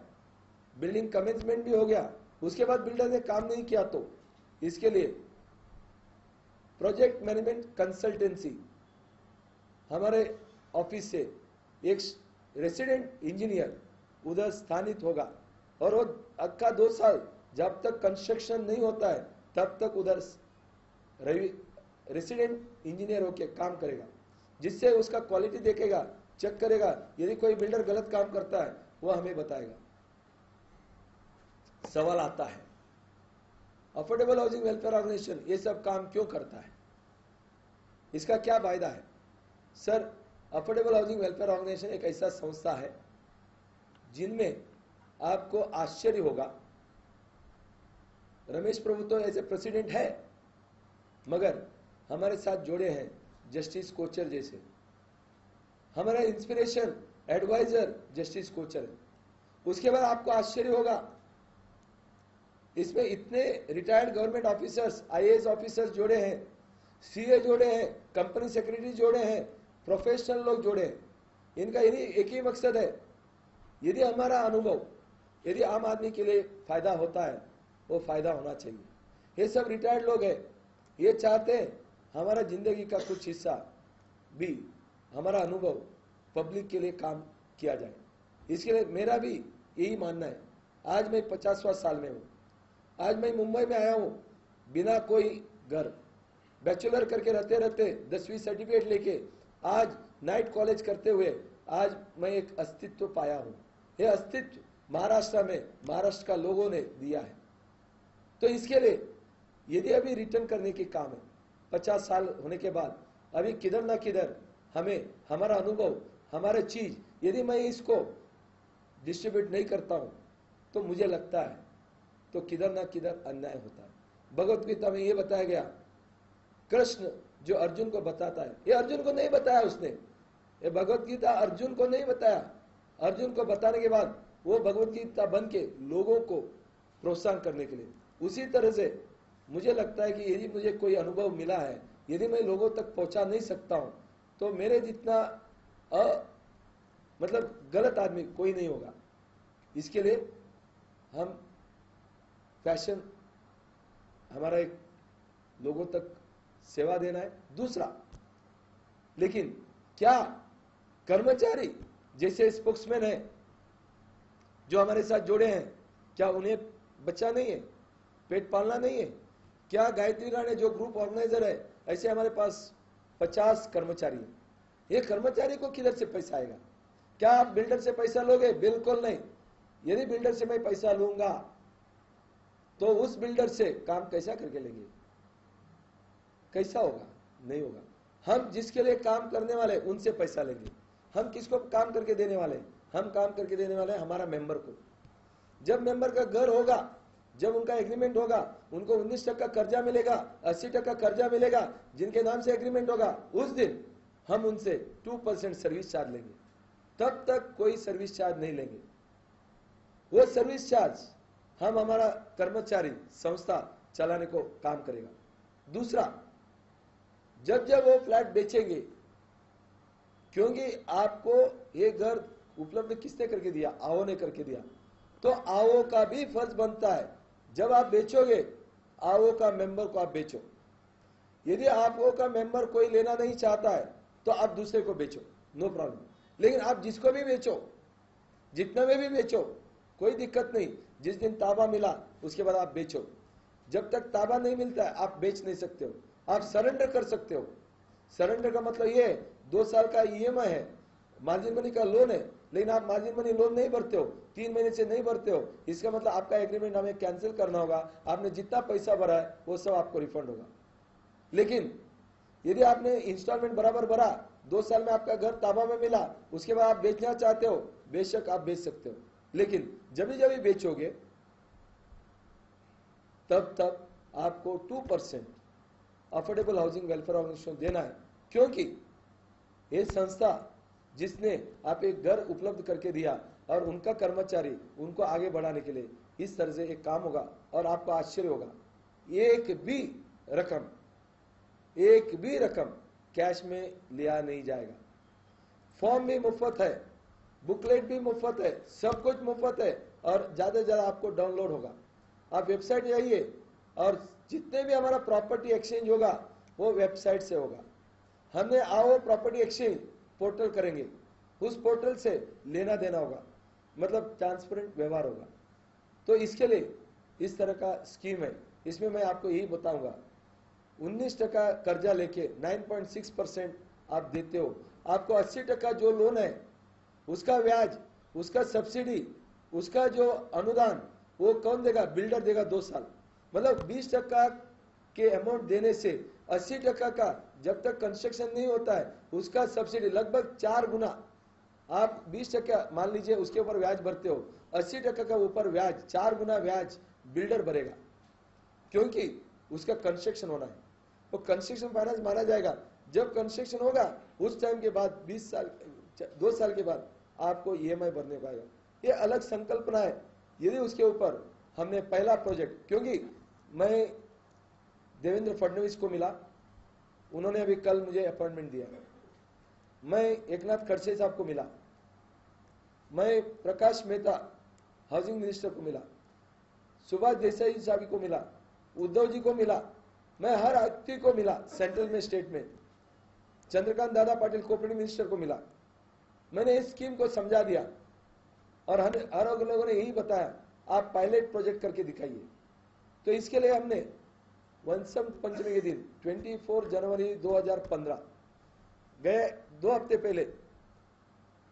बिल्डिंग कमेंसमेंट भी हो गया, उसके बाद बिल्डर ने काम नहीं किया तो इसके लिए प्रोजेक्ट मैनेजमेंट कंसल्टेंसी हमारे ऑफिस से एक रेसिडेंट इंजीनियर उधर स्थानित होगा और वो अक्का 2 साल जब तक कंस्ट्रक्शन नहीं होता है तब तक उधर रेसिडेंट इंजीनियर होके काम करेगा, जिससे उसका क्वालिटी देखेगा, चेक करेगा। यदि कोई बिल्डर गलत काम करता है वो हमें बताएगा। सवाल आता है अफोर्डेबल हाउसिंग वेलफेयर ऑर्गेनाइजेशन ये सब काम क्यों करता है, इसका क्या फायदा है? Sir affordable housing welfare organisation एक ऐसा संस्था है जिनमें आपको आश्चर्य होगा, रमेश प्रभु तो ऐसे प्रेसिडेंट है मगर हमारे साथ जुड़े हैं जस्टिस कोचर जैसे, हमारा इंस्पिरेशन एडवाइजर जस्टिस कोचर है। उसके बाद आपको आश्चर्य होगा इसमें इतने retired government officers, IAS officers जोड़े हैं, सीए जोड़े हैं, कंपनी सेक्रेटरी जोड़े हैं, प्रोफेशनल लोग जोड़े हैं। इनका यही एक ही मकसद है, यदि हमारा अनुभव यदि आम आदमी के लिए फायदा होता है वो फायदा होना चाहिए। ये सब रिटायर्ड लोग हैं, ये चाहते हैं हमारा जिंदगी का कुछ हिस्सा भी, हमारा अनुभव पब्लिक के लिए काम किया जाए। इसके लिए मेरा भी यही मानना है। आज मैं 50वां साल में हूँ, आज मैं मुंबई में आया हूँ बिना कोई घर, बैचलर करके रहते रहते 10वीं सर्टिफिकेट लेके आज नाइट कॉलेज करते हुए आज मैं एक अस्तित्व पाया हूँ। ये अस्तित्व महाराष्ट्र में महाराष्ट्र का लोगों ने दिया है। तो इसके लिए यदि अभी रिटर्न करने की काम है 50 साल होने के बाद, अभी किधर ना किधर हमें हमारा अनुभव, हमारे चीज यदि मैं इसको डिस्ट्रीब्यूट नहीं करता हूं तो मुझे लगता है तो किधर ना किधर अन्याय होता है। भगवत गीता में यह बताया गया, कृष्ण जो अर्जुन को बताता है, ये अर्जुन को नहीं बताया उसने, ये भगवत गीता अर्जुन को नहीं बताया। अर्जुन को बताने के बाद वो भगवत गीता बन के लोगों को प्रोत्साहन करने के लिए। उसी तरह से मुझे लगता है कि यदि मुझे कोई अनुभव मिला है, यदि मैं लोगों तक पहुंचा नहीं सकता हूं तो मेरे जितना मतलब गलत आदमी कोई नहीं होगा। इसके लिए हम पैशन हमारा एक लोगों तक सेवा देना है। दूसरा, लेकिन क्या कर्मचारी जैसे स्पोक्समैन है जो हमारे साथ जुड़े हैं, क्या उन्हें बच्चा नहीं है, पेट पालना नहीं है? क्या गायत्री राणे जो ग्रुप ऑर्गेनाइजर है, ऐसे हमारे पास 50 कर्मचारी हैं। ये कर्मचारी को किधर से पैसा आएगा? क्या आप बिल्डर से पैसा लोगे? बिल्कुल नहीं। यदि बिल्डर से मैं पैसा लूंगा तो उस बिल्डर से काम कैसा करके लेंगे? कैसा होगा? नहीं होगा। हम जिसके लिए काम करने वाले उनसे पैसा लेंगे। हम किसको काम करके देने वाले? हम काम करके देने वाले हमारा मेंबर को। जब मेंबर का घर होगा, जब उनका एग्रीमेंट होगा, उनको 19% कर्जा मिलेगा, 80% कर्जा मिलेगा, जिनके नाम से एग्रीमेंट होगा, उस दिन हम उनसे 2% सर्विस चार्ज लेंगे। तब तक कोई सर्विस चार्ज नहीं लेंगे। वो सर्विस चार्ज हम हमारा कर्मचारी संस्था चलाने को काम करेगा। दूसरा, जब जब वो फ्लैट बेचेंगे, क्योंकि आपको ये घर उपलब्ध किसने करके दिया? आओ ने करके दिया। तो आओ का भी फर्ज बनता है, जब आप बेचोगे आओ का मेंबर को आप बेचो। यदि आओ का मेंबर कोई लेना नहीं चाहता है तो आप दूसरे को बेचो, नो प्रॉब्लम। लेकिन आप जिसको भी बेचो, जितना में भी बेचो, कोई दिक्कत नहीं। जिस दिन ताबा मिला उसके बाद आप बेचो। जब तक ताबा नहीं मिलता है आप बेच नहीं सकते हो। आप सरेंडर कर सकते हो। सरेंडर का मतलब ये 2 साल का ईएमआई है, मार्जिन मनी का लोन है, लेकिन आप मार्जिन मनी लोन नहीं भरते हो, 3 महीने से नहीं भरते हो, इसका मतलब आपका एग्रीमेंट हमें कैंसिल करना होगा। आपने जितना पैसा भरा है वो सब आपको रिफंड होगा। लेकिन यदि आपने इंस्टॉलमेंट बराबर भरा, 2 साल में आपका घर ताबा में मिला, उसके बाद आप बेचना चाहते हो, बेशक आप बेच सकते हो। लेकिन जब जब बेचोगे तब आपको 2% अफोर्डेबल हाउसिंग वेलफेयर ऑर्गेनाइजेशन देना है, क्योंकि ये संस्था जिसने आप एक घर उपलब्ध करके दिया और उनका कर्मचारी उनको आगे बढ़ाने के लिए इस तरह से एक काम होगा और आपको आश्चर्य होगा, एक भी रकम कैश में लिया नहीं जाएगा। फॉर्म भी मुफ्त है, बुकलेट भी मुफ्त है, सब कुछ मुफ्त है और ज्यादा से ज्यादा आपको डाउनलोड होगा। आप वेबसाइट जाइए और जितने भी हमारा प्रॉपर्टी एक्सचेंज होगा वो वेबसाइट से होगा। हमने आओ प्रॉपर्टी एक्सचेंज पोर्टल करेंगे, उस पोर्टल से लेना देना होगा, मतलब ट्रांसपेरेंट व्यवहार होगा। तो इसके लिए इस तरह का स्कीम है। इसमें मैं आपको यही बताऊंगा, 19% कर्जा लेके 9.6% आप देते हो, आपको 80% जो लोन है उसका ब्याज, उसका सब्सिडी, उसका जो अनुदान वो कौन देगा? बिल्डर देगा 2 साल। मतलब 20% के अमाउंट देने से 80% का जब तक कंस्ट्रक्शन नहीं होता है उसका सब्सिडी लगभग 4 गुना। आप 20% मान लीजिए उसके ऊपर ब्याज भरते हो, 80% का ऊपर ब्याज 4 गुना ब्याज बिल्डर भरेगा, क्योंकि उसका कंस्ट्रक्शन होना है। वो कंस्ट्रक्शन फाइनेंस माना जाएगा। जब कंस्ट्रक्शन होगा उस टाइम के बाद 2 साल के बाद आपको ईएमआई भरने पाएगा। ये अलग संकल्पना है। यदि उसके ऊपर हमने पहला प्रोजेक्ट, क्योंकि मैं देवेंद्र फडणवीस को मिला, उन्होंने अभी कल मुझे अपॉइंटमेंट दिया, मैं एकनाथ खड़से साहब को मिला, मैं प्रकाश मेहता हाउसिंग मिनिस्टर को मिला, सुभाष देसाई साहब को मिला, उद्धव जी को मिला, मैं हर व्यक्ति को मिला सेंट्रल में, स्टेट में, चंद्रकांत दादा पाटिल कोऑपरेटिव मिनिस्टर को मिला। मैंने इस स्कीम को समझा दिया और हर लोगों ने यही बताया आप पायलट प्रोजेक्ट करके दिखाइए। तो इसके लिए हमने वसंत पंचमी के दिन 24 जनवरी 2015 गए 2 हफ्ते पहले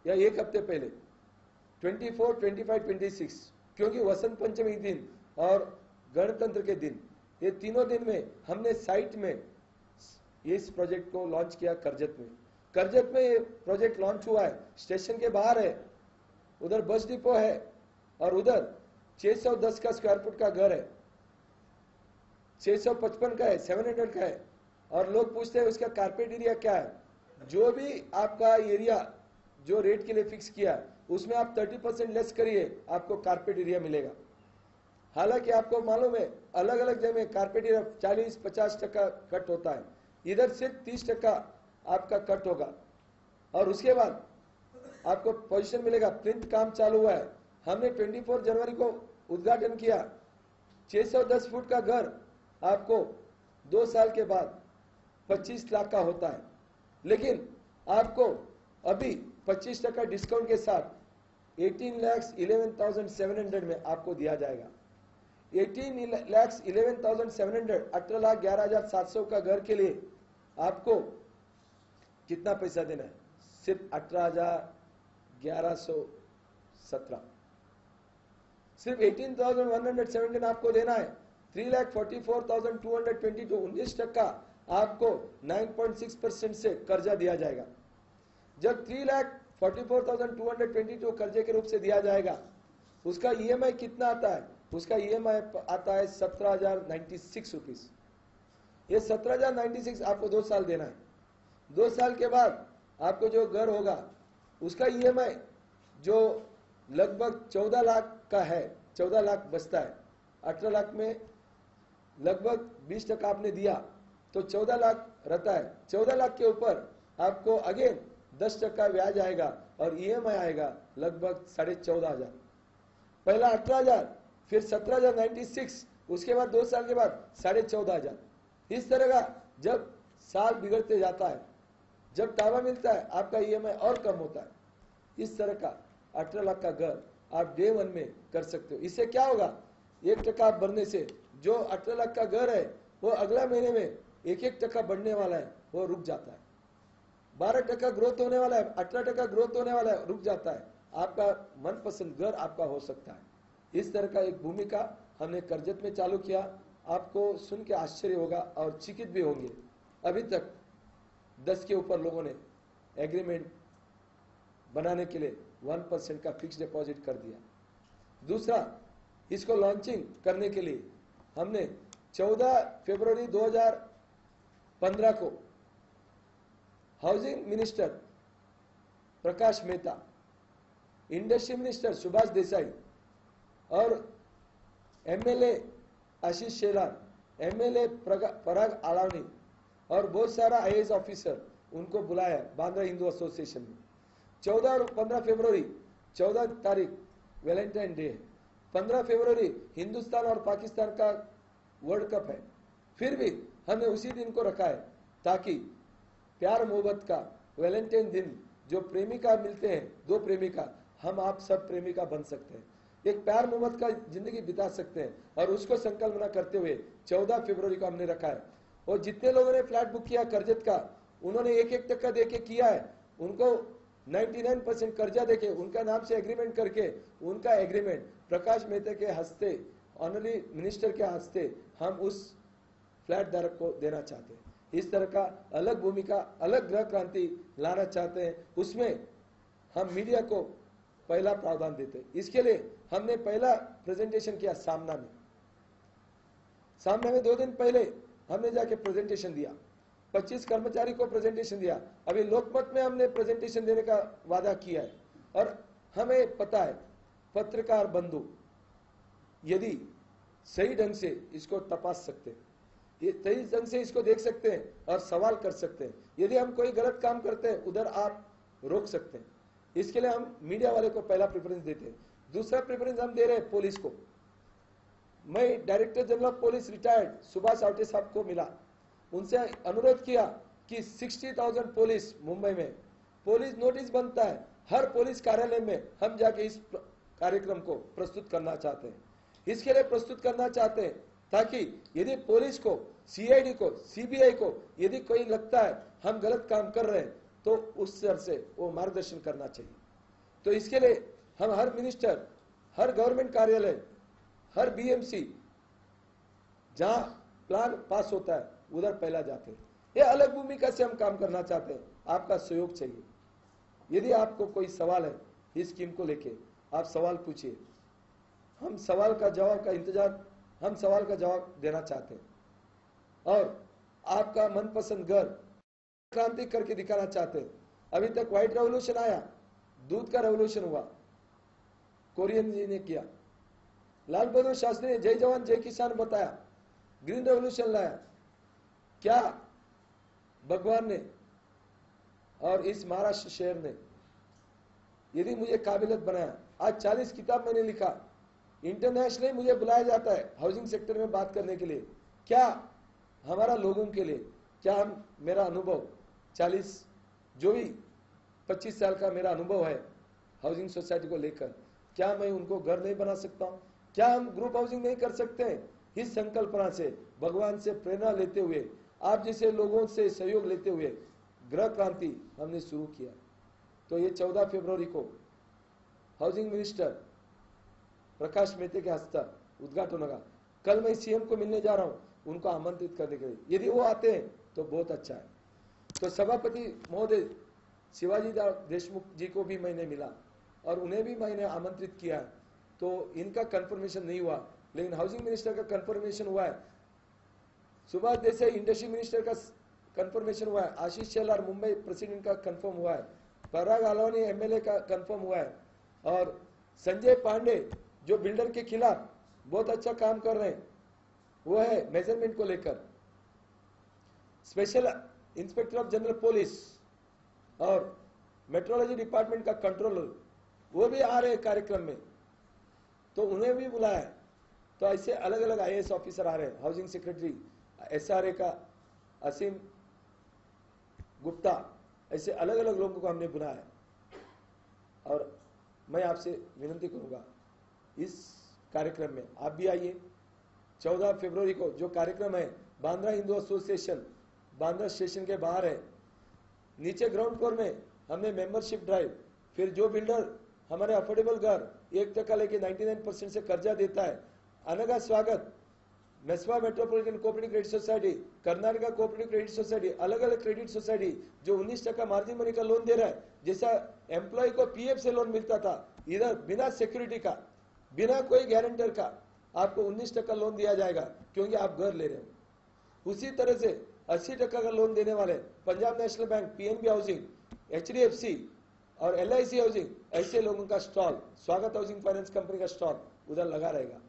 या 1 हफ्ते पहले 24, 25, 26, क्योंकि वसंत पंचमी के दिन और गणतंत्र के दिन, ये तीनों दिन में हमने साइट में इस प्रोजेक्ट को लॉन्च किया। करजत में ये प्रोजेक्ट लॉन्च हुआ है, स्टेशन के बाहर है, उधर बस डिपो है और उधर 610 का स्क्वायर फुट का घर है, 655 का है, 700 का है। और लोग पूछते हैं उसका कारपेट एरिया क्या है। जो भी आपका एरिया जो रेट के लिए फिक्स किया उसमें आप 30% लेस करिए, आपको कारपेट एरिया मिलेगा। हालांकि आपको मालूम है अलग अलग जगह में कारपेट एरिया 40-50% कट होता है, इधर सिर्फ 30% आपका कट होगा। और उसके बाद आपको पोजीशन मिलेगा। प्लिंथ काम चालू हुआ है, हमने 24 जनवरी को उद्घाटन किया। 610 फुट का घर आपको 2 साल के बाद 25 लाख का होता है, लेकिन आपको अभी 25% डिस्काउंट के साथ 18,11,700 में आपको दिया जाएगा। 18,11,700, 18,11,700 का घर के लिए आपको कितना पैसा देना है? सिर्फ 18,1117, सिर्फ 18,117 आपको देना है। 3,44,222, 19% आपको 9.6% से कर्जा दिया जाएगा। जब 3,44,222 कर्जे के रूप से दिया जाएगा, उसका ईएमआई कितना आता है? उसका ईएमआई आता है 17,096 रुपीज। ये 17,096 आपको 2 साल देना है। 2 साल के बाद आपको जो घर होगा उसका ईएमआई जो लगभग 14 लाख का है, 14 लाख बचता है। 18 लाख में लगभग 20% आपने दिया तो 14 लाख रहता है। 14 लाख के ऊपर आपको अगेन 10% ब्याज आएगा और ईएमआई आएगा लगभग 14,500। पहला 18,000, फिर 17,096, उसके बाद 2 साल के बाद 14,500। इस तरह का जब साल बिगड़ते जाता है, जब ताबा मिलता है, आपका ईएमआई और कम होता है। इस तरह का 18 लाख का घर आप डे 1 में कर सकते हो। इससे क्या होगा? 1% आप भरने से जो 18 लाख का घर है वो अगला महीने में 1% बढ़ने वाला है, वो रुक जाता है। 12% ग्रोथ होने वाला है, 18% ग्रोथ होने वाला है, रुक जाता है। आपका मनपसंद घर आपका हो सकता है। इस तरह का एक भूमिका हमने करजत में चालू किया। आपको सुन के आश्चर्य होगा और चिकित भी होंगे, अभी तक 10 के ऊपर लोगों ने एग्रीमेंट बनाने के लिए 1% का फिक्स डिपॉजिट कर दिया। दूसरा, इसको लॉन्चिंग करने के लिए हमने 14 फरवरी 2015 को housing minister Prakash Mehta, industry minister Subhash Desai और एमएलए आशीष शेलार, एमएलए पराग आलावनी और बहुत सारा आईएएस ऑफिसर उनको बुलाया बांद्रा हिंदू एसोसिएशन में। 14 और 15 फरवरी, 14 तारीख वैलेंटाइन डे है, 15 फरवरी हिंदुस्तान और पाकिस्तान का वर्ल्ड कप है। फिर भी हमने उसी दिन को रखा है ताकि प्यार मोहब्बत का वैलेंटाइन दिन जो प्रेमिका मिलते हैं, दो प्रेमिका, हम आप सब प्रेमिका बन सकते हैं, एक प्यार मोहब्बत का जिंदगी बिता सकते हैं। और उसको संकल्पना करते हुए 14 फरवरी को हमने रखा है। और जितने लोगों ने फ्लैट बुक किया करजत का, उन्होंने 1-1 टका देके किया है, उनको 99% कर्जा देके उनका नाम से एग्रीमेंट करके उनका एग्रीमेंट प्रकाश मेहता के हस्ते, ऑनररी मिनिस्टर के हस्ते हम उस फ्लैट धारक को देना चाहते हैं। इस तरह का अलग भूमिका, अलग गृह क्रांति लाना चाहते हैं। उसमें हम मीडिया को पहला प्रावधान देते हैं। इसके लिए हमने पहला प्रेजेंटेशन किया सामना में 2 दिन पहले हमने जाके प्रेजेंटेशन दिया, 25 कर्मचारी को प्रेजेंटेशन दिया। अभी लोकमत में हमने प्रेजेंटेशन देने का वादा किया है। और हमें पता है पत्रकार बंधु यदि सही ढंग से इसको तपास सकते हैं, ये सही ढंग से इसको देख सकते हैं और सवाल कर सकते हैं। यदि हम कोई गलत काम करते हैं उधर आप रोक सकते हैं। इसके लिए हम मीडिया वाले को पहला प्रेफरेंस देते हैं। दूसरा प्रेफरेंस हम दे रहे हैं पुलिस को। मैं director general of police retired Subhash Awate साहब को मिला, उनसे अनुरोध किया कि 60,000 पुलिस मुंबई में पुलिस नोटिस बनता है, हर पुलिस कार्यालय में हम जाके इस कार्यक्रम को प्रस्तुत करना चाहते हैं। इसके लिए प्रस्तुत करना चाहते हैं ताकि यदि पुलिस को, सीआईडी को, सीबीआई को यदि कोई लगता है हम गलत काम कर रहे हैं तो उस तरह से वो मार्गदर्शन करना चाहिए। तो इसके लिए हम हर मिनिस्टर, हर गवर्नमेंट कार्यालय, हर बीएमसी जहां प्लान पास होता है उधर पहला जाते हैं। ये अलग भूमिका से हम काम करना चाहते हैं, आपका सहयोग चाहिए। यदि आपको कोई सवाल है इस स्कीम को लेके, आप सवाल पूछिए, हम सवाल का जवाब देना चाहते हैं। और आपका मनपसंद घर क्रांति करके दिखाना चाहते हैं। अभी तक व्हाइट रेवोल्यूशन आया, दूध का रेवोल्यूशन हुआ, कोरियन जी ने किया, लाल बहादुर शास्त्री ने जय जवान जय किसान बताया, ग्रीन रेवोल्यूशन लाया। क्या भगवान ने और इस महाराष्ट्र शहर ने यदि मुझे काबिलियत बनाया, आज 40 किताब मैंने लिखा, इंटरनेशनली मुझे बुलाया जाता है हाउसिंग सेक्टर में बात करने के लिए। क्या हमारा लोगों के लिए, क्या हम, मेरा अनुभव 40 जो भी 25 साल का मेरा अनुभव है हाउसिंग सोसाइटी को लेकर, क्या मैं उनको घर नहीं बना सकता हूं? क्या हम ग्रुप हाउसिंग नहीं कर सकते हैं? इस संकल्पना से, भगवान से प्रेरणा लेते हुए, आप जैसे लोगों से सहयोग लेते हुए गृह क्रांति हमने शुरू किया। तो ये 14 फरवरी को हाउसिंग मिनिस्टर प्रकाश मेहता के हस्ते उद्घाटन होगा। कल मैं सीएम को मिलने जा रहा हूं, उनको आमंत्रित करने के लिए। यदि वो आते हैं तो बहुत अच्छा है। तो सभापति महोदय शिवाजी देशमुख जी को भी मैंने मिला और उन्हें भी मैंने आमंत्रित किया। तो इनका कंफर्मेशन नहीं हुआ, लेकिन हाउसिंग मिनिस्टर का कंफर्मेशन हुआ है, सुभाष देसाई इंडस्ट्री मिनिस्टर का कंफर्मेशन हुआ है, आशीष शेलार मुंबई प्रेसिडेंट का कंफर्म हुआ है, पराग आलावनी एमएलए का कंफर्म हुआ है, और संजय पांडे जो बिल्डर के खिलाफ बहुत अच्छा काम कर रहे हैं, वो है मेजरमेंट को लेकर, special inspector of general police और मेट्रोलॉजी डिपार्टमेंट का कंट्रोलर, वो भी आ रहे हैं कार्यक्रम में, तो उन्हें भी बुलाया है। तो ऐसे अलग अलग आईएएस ऑफिसर आ रहे हैं, हाउसिंग सेक्रेटरी एसआरए का असीम गुप्ता, ऐसे अलग अलग लोगों को हमने बुलाया है। और मैं आपसे विनती करूंगा इस कार्यक्रम में आप भी आइए। 14 फरवरी को जो कार्यक्रम है बांद्रा हिंदू एसोसिएशन बांद्रा स्टेशन के बाहर है, नीचे ग्राउंड फ्लोर में हमने मेंबरशिप ड्राइव, फिर जो बिल्डर हमारे अफोर्डेबल घर 1% लेके 99% से कर्जा देता है, Anaga Swagat, Meswa metropolitan cooperative credit society, Karnataka cooperative credit society, अलग अलग क्रेडिट सोसाइटी जो 19% मार्जिन मनी का लोन दे रहा है, जैसा एम्प्लॉय को पीएफ से लोन मिलता था, इधर बिना सिक्योरिटी का बिना कोई गारंटर का आपको 19% लोन दिया जाएगा, क्योंकि आप घर ले रहे हो। उसी तरह से 80% का लोन देने वाले Punjab national bank, PNB housing, HDFC और एलआईसी हाउसिंग, ऐसे लोगों का स्टॉल, स्वागत हाउसिंग फाइनेंस कंपनी का स्टॉल उधर लगा रहेगा।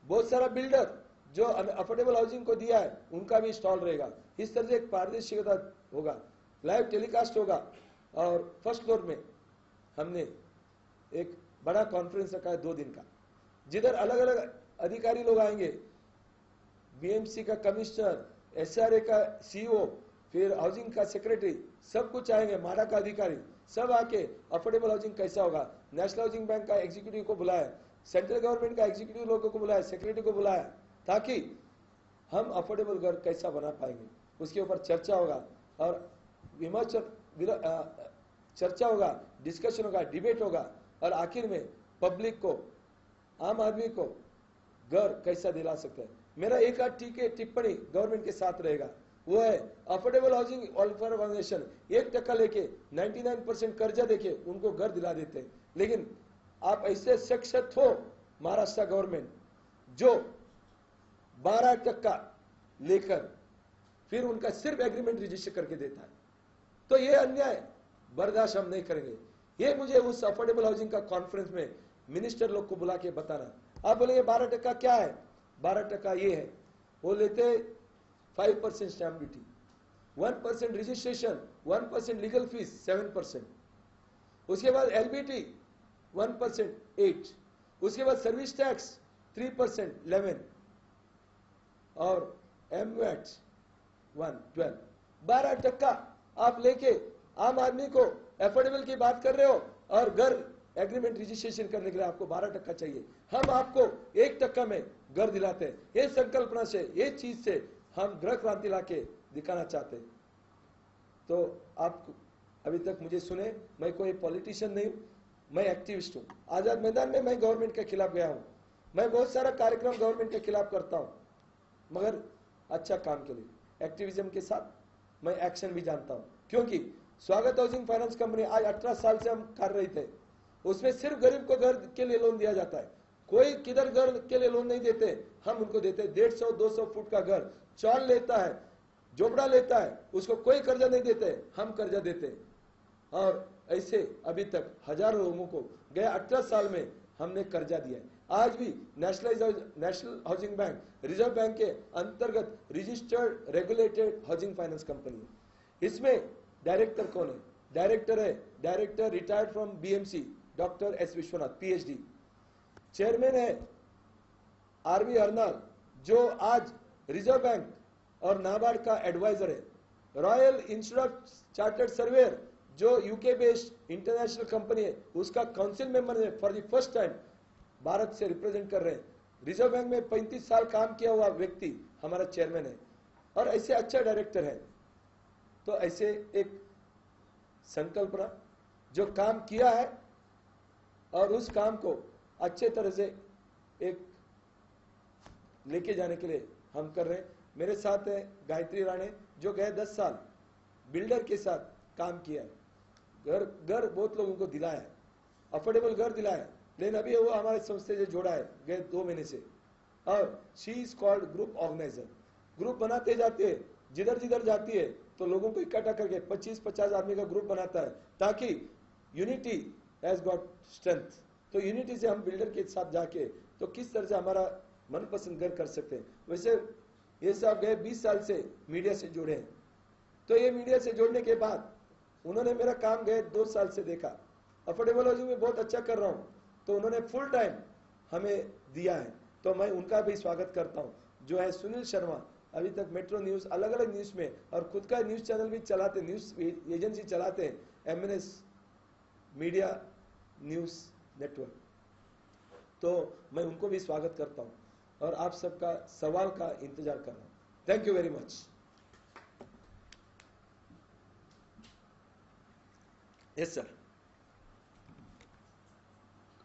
बहुत सारा बिल्डर जो अफोर्डेबल हाउसिंग को दिया है उनका भी स्टॉल रहेगा। इस तरह से एक पारदर्शिता होगा, लाइव टेलीकास्ट होगा। और फर्स्ट फ्लोर में हमने एक बड़ा कॉन्फ्रेंस रखा है 2 दिन का, जिधर अलग अलग अधिकारी लोग आएंगे, बीएमसी का कमिश्नर, एसआरए का सीईओ, फिर हाउसिंग का सेक्रेटरी, सब कुछ आएंगे, माडा का अधिकारी, सब आके अफोर्डेबल हाउसिंग कैसा होगा। नेशनल हाउसिंग बैंक का एग्जीक्यूटिव को बुलाया, सेंट्रल गवर्नमेंट का एग्जीक्यूटिव लोगों को बुलाया, सेक्रेटरी को बुलाया, ताकि हम अफोर्डेबल घर कैसा बना पाएंगे उसके ऊपर चर्चा होगा। और चर्चा होगा, डिस्कशन होगा, डिबेट होगा, और आखिर में पब्लिक को, आम आदमी को घर कैसा दिला सकते हैं। मेरा एक आध टिप्पणी गवर्नमेंट के साथ रहेगा, वो है अफोर्डेबल हाउसिंग वेलफेयर फाउंडेशन 1% लेके 99% कर्जा देके उनको घर दिला देते हैं। लेकिन आप ऐसे सक्षम हो महाराष्ट्र गवर्नमेंट जो 12% लेकर फिर उनका सिर्फ एग्रीमेंट रजिस्टर करके देता है, तो ये अन्याय बर्दाश्त हम नहीं करेंगे। ये मुझे उस अफोर्डेबल हाउसिंग का कॉन्फ्रेंस में मिनिस्टर लोग को बुला के बताना। आप बोलेंगे 12% क्या है? 12% ये है, वो लेते 5% stamp duty, 1% registration, 1% legal fees 7%, उसके बाद एलबीटी 1% 8, उसके बाद सर्विस टैक्स 3% 11, और एमवेट 12। 12% आप लेके आम आदमी को एफोर्डेबल की बात कर रहे हो, और घर एग्रीमेंट रजिस्ट्रेशन करने के लिए आपको 12% चाहिए। हम आपको 1% में घर दिलाते हैं। ये संकल्पना से, ये चीज से हम गृह क्रांति लाके दिखाना चाहते हैं। तो आप अभी तक मुझे सुने, मैं कोई पॉलिटिशियन नहीं हूं, मैं एक्टिविस्ट हूं। आजाद मैदान में मैं गवर्नमेंट के खिलाफ गया हूं, मैं बहुत सारा कार्यक्रम गवर्नमेंट के खिलाफ करता हूं, मगर अच्छा काम के लिए एक्टिविज्म के साथ मैं एक्शन भी जानता हूं। क्योंकि स्वागत हाउसिंग फाइनेंस कंपनी आज 18 साल से हम कर रहे थे, उसमें सिर्फ गरीब को घर के लिए लोन दिया जाता है। कोई किधर घर के लिए लोन नहीं देते, हम उनको देते 150-200 फुट का घर, चौल लेता है, झोपड़ा लेता है, उसको कोई कर्जा नहीं देते, हम कर्जा देते। और ऐसे अभी तक हजारों लोगों को गए 18 साल में हमने कर्जा दिया है। आज भी national Housing bank reserve bank के अंतर्गत registered regulated housing finance company है। इसमें डायरेक्टर कौन है? Director retired from BMC doctor S Vishwanath PhD. Chairman है आरवी हरनाल, जो आज रिजर्व बैंक और नाबार्ड का एडवाइजर है। Royal institute of chartered surveyor, जो यूके बेस्ड इंटरनेशनल कंपनी है, उसका काउंसिल मेंबर है, for the first time Bharat से रिप्रेजेंट कर रहे हैं। रिजर्व बैंक में 35 साल काम किया हुआ व्यक्ति हमारा चेयरमैन है, और ऐसे अच्छा डायरेक्टर है। तो ऐसे एक संकल्पना जो काम किया है, और उस काम को अच्छे तरह से एक लेके जाने के लिए हम कर रहे हैं। मेरे साथ है गायत्री राणे, जो गए 10 साल बिल्डर के साथ काम किया है, घर बहुत लोगों को दिलाया है, अफोर्डेबल घर दिलाया है। लेकिन अभी वो हमारे संस्था से जोड़ा है गए 2 महीने से, और she is called group organiser. Group बनाते जाते हैं, जिधर जिधर जाती है तो लोगों को इकट्ठा करके 25-50 आदमी का ग्रुप बनाता है, ताकि यूनिटी हैज गॉट स्ट्रेंथ। तो यूनिटी से हम बिल्डर के साथ जाके तो किस तरह से हमारा मनपसंद घर कर सकते हैं। वैसे ये साहब गए 20 साल से मीडिया से जुड़े हैं, तो ये मीडिया से जोड़ने के बाद उन्होंने मेरा काम गए 2 साल से देखा, अफोर्डेबल हाउसिंग में बहुत अच्छा कर रहा हूं, तो उन्होंने फुल टाइम हमें दिया है। तो मैं उनका भी स्वागत करता हूं, जो है सुनील शर्मा। अभी तक मेट्रो न्यूज, अलग अलग न्यूज में, और खुद का न्यूज चैनल भी चलाते, न्यूज एजेंसी चलाते हैं, एमएनएस मीडिया न्यूज नेटवर्क। तो मैं उनको भी स्वागत करता हूं, और आप सबका सवाल का इंतजार कर रहा हूं। Thank you very much. Yes sir,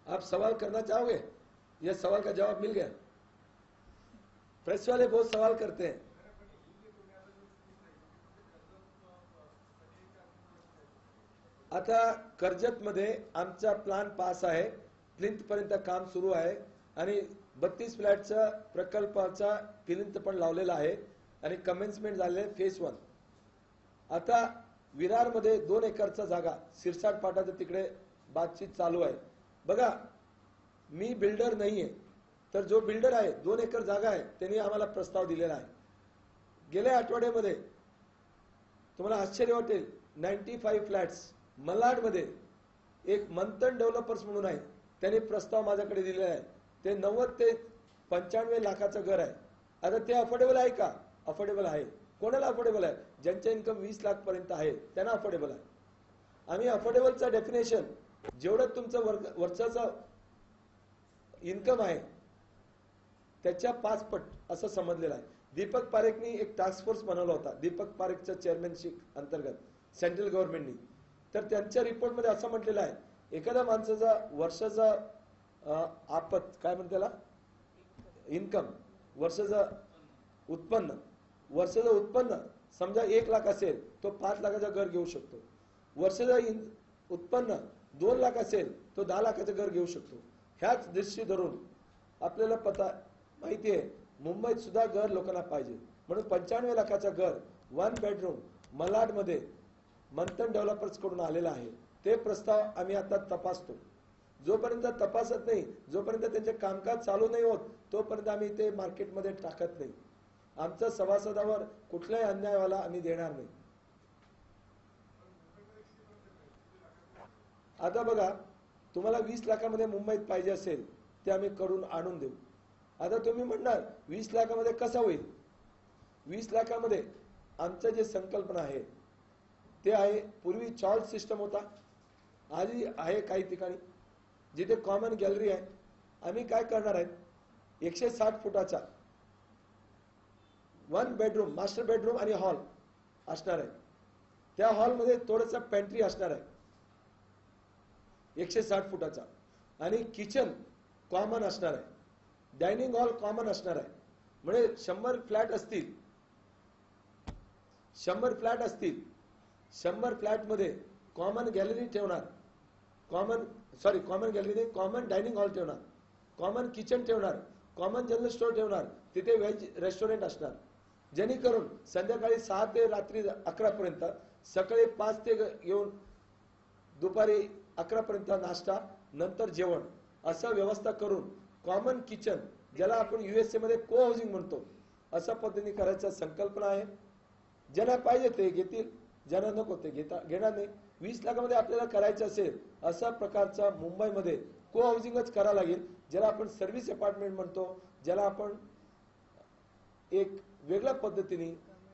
आप सवाल करना चाहोगे? यह सवाल का जवाब मिल गया? प्रेस वाले बहुत सवाल करते हैं। आता कर्जत मध्ये आमचा प्लान पास आहे, प्लिंथ पर्यंत काम सुरू आहे आणि 32 फ्लॅटचा प्रकल्पाचा प्लिंथ पण लावलेला आहे आणि कमेन्समेंट झालेले फेज 1. आता विरारमध्ये 2 एकरचा जागा सिरसाट पाटाच्या तिकडे बातचीत चालू आहे. बघा, मी बिल्डर नाहीये, तर जो बिल्डर आहे 2 एकर जागा आहे त्यांनी आम्हाला प्रस्ताव दिलेला आहे. गेल्या आठवड्यामध्ये तुम्हाला आश्चर्य वाटेल 95 फ्लॅट्स मलाडमध्ये एक मंथन डेव्हलपर्स म्हणून आहे, त्यांनी प्रस्ताव माझ्याकडे दिलेला आहे. ते 90 ते 95 लाखाचं घर आहे. आता ते अफोर्डेबल आहे का? अफोर्डेबल आहे. कोणाला अफोर्डेबल आहे? ज्यांचे इन्कम 20 लाख पर्यंत आहे त्यांना अफोर्डेबल आहे. आम्ही अफोर्डेबलचं डेफिनेशन जेवढं तुमचं वर्षाचं इन्कम आहे त्याच्या 5 पट असं समजलेलं आहे. दीपक पारेखनी एक टास्क फोर्स बनवला होता दीपक पारेखच्या चेअरमॅनशिप अंतर्गत सेंट्रल गव्हर्नमेंटनी. तर त्यांच्या रिपोर्टमध्ये असं म्हटलेलं आहे, एखाद्या माणसाचा वर्षाचा आपत काय म्हणते त्याला इन्कम, वर्षाचं उत्पन्न समजा 1 लाख असेल तो 5 लाखाचं घर घेऊ शकतो. वर्षाचं उत्पन्न 2 लाख असेल तो 10 लाखाचं घर घेऊ शकतो. ह्याच दृष्टी धरून आपल्याला माहिती आहे मुंबईत सुद्धा घर लोकांना पाहिजे, म्हणून 95 लाखाचं घर 1 बेडरूम मलाडमध्ये मंथन डेव्हलपर्स कडून आलेला आहे. ते प्रस्ताव आम्ही आता तपासतो. जोपर्यंत तपासत नाही, जोपर्यंत त्यांचे कामकाज चालू नाही होत, तोपर्यंत आम्ही ते मार्केटमध्ये टाकत नाही. आमच्या सभासदावर कुठल्याही अन्यायाला आम्ही देणार नाही. आता बघा, तुम्हाला 20 लाखामध्ये मुंबईत पाहिजे असेल ते आम्ही करून आणून देऊ. आता तुम्ही म्हणणार 20 लाखामध्ये कसं होईल? 20 लाखामध्ये आमचं जे संकल्पना आहे ते आहे, पूर्वी चॉल्ट सिस्टम होता, आजही आहे काही ठिकाणी जिथे कॉमन गॅलरी आहे. आम्ही काय करणार आहे, 160 फुटाचा 1 बेडरूम मास्टर बेडरूम आणि हॉल असणार आहे. त्या हॉलमध्ये थोडंसं पेंट्री असणार आहे 160 फुटाचा, आणि किचन कॉमन असणार आहे, डायनिंग हॉल कॉमन असणार आहे. म्हणजे 100 फ्लॅट असतील, 100 फ्लॅटमध्ये कॉमन गॅलरी ठेवणार, common gallery common dining hall ठेवणार, कॉमन किचन ठेवणार, कॉमन जनरल स्टोअर ठेवणार, तिथे व्हेज रेस्टॉरंट असणार. जेणेकरून संध्याकाळी 6 ते रात्री 11 पर्यंत, सकाळी 5 ते येऊन दुपारी 11 पर्यंत नाश्ता, नंतर जेवण, असं व्यवस्था करून कॉमन किचन, ज्याला आपण USA मध्ये को हाऊसिंग म्हणतो, अशा पद्धतीने करायचा संकल्पना आहे. ज्यांना पाहिजे ते घेतील, ज्यांना नको ते घेणार नाही. 20 लाखामध्ये आपल्याला करायचं असेल अशा प्रकारचा मुंबईमध्ये को हाऊसिंगच करावं लागेल, ज्याला आपण सर्व्हिस अपार्टमेंट म्हणतो, ज्याला आपण एक वेगळ्या पद्धतीने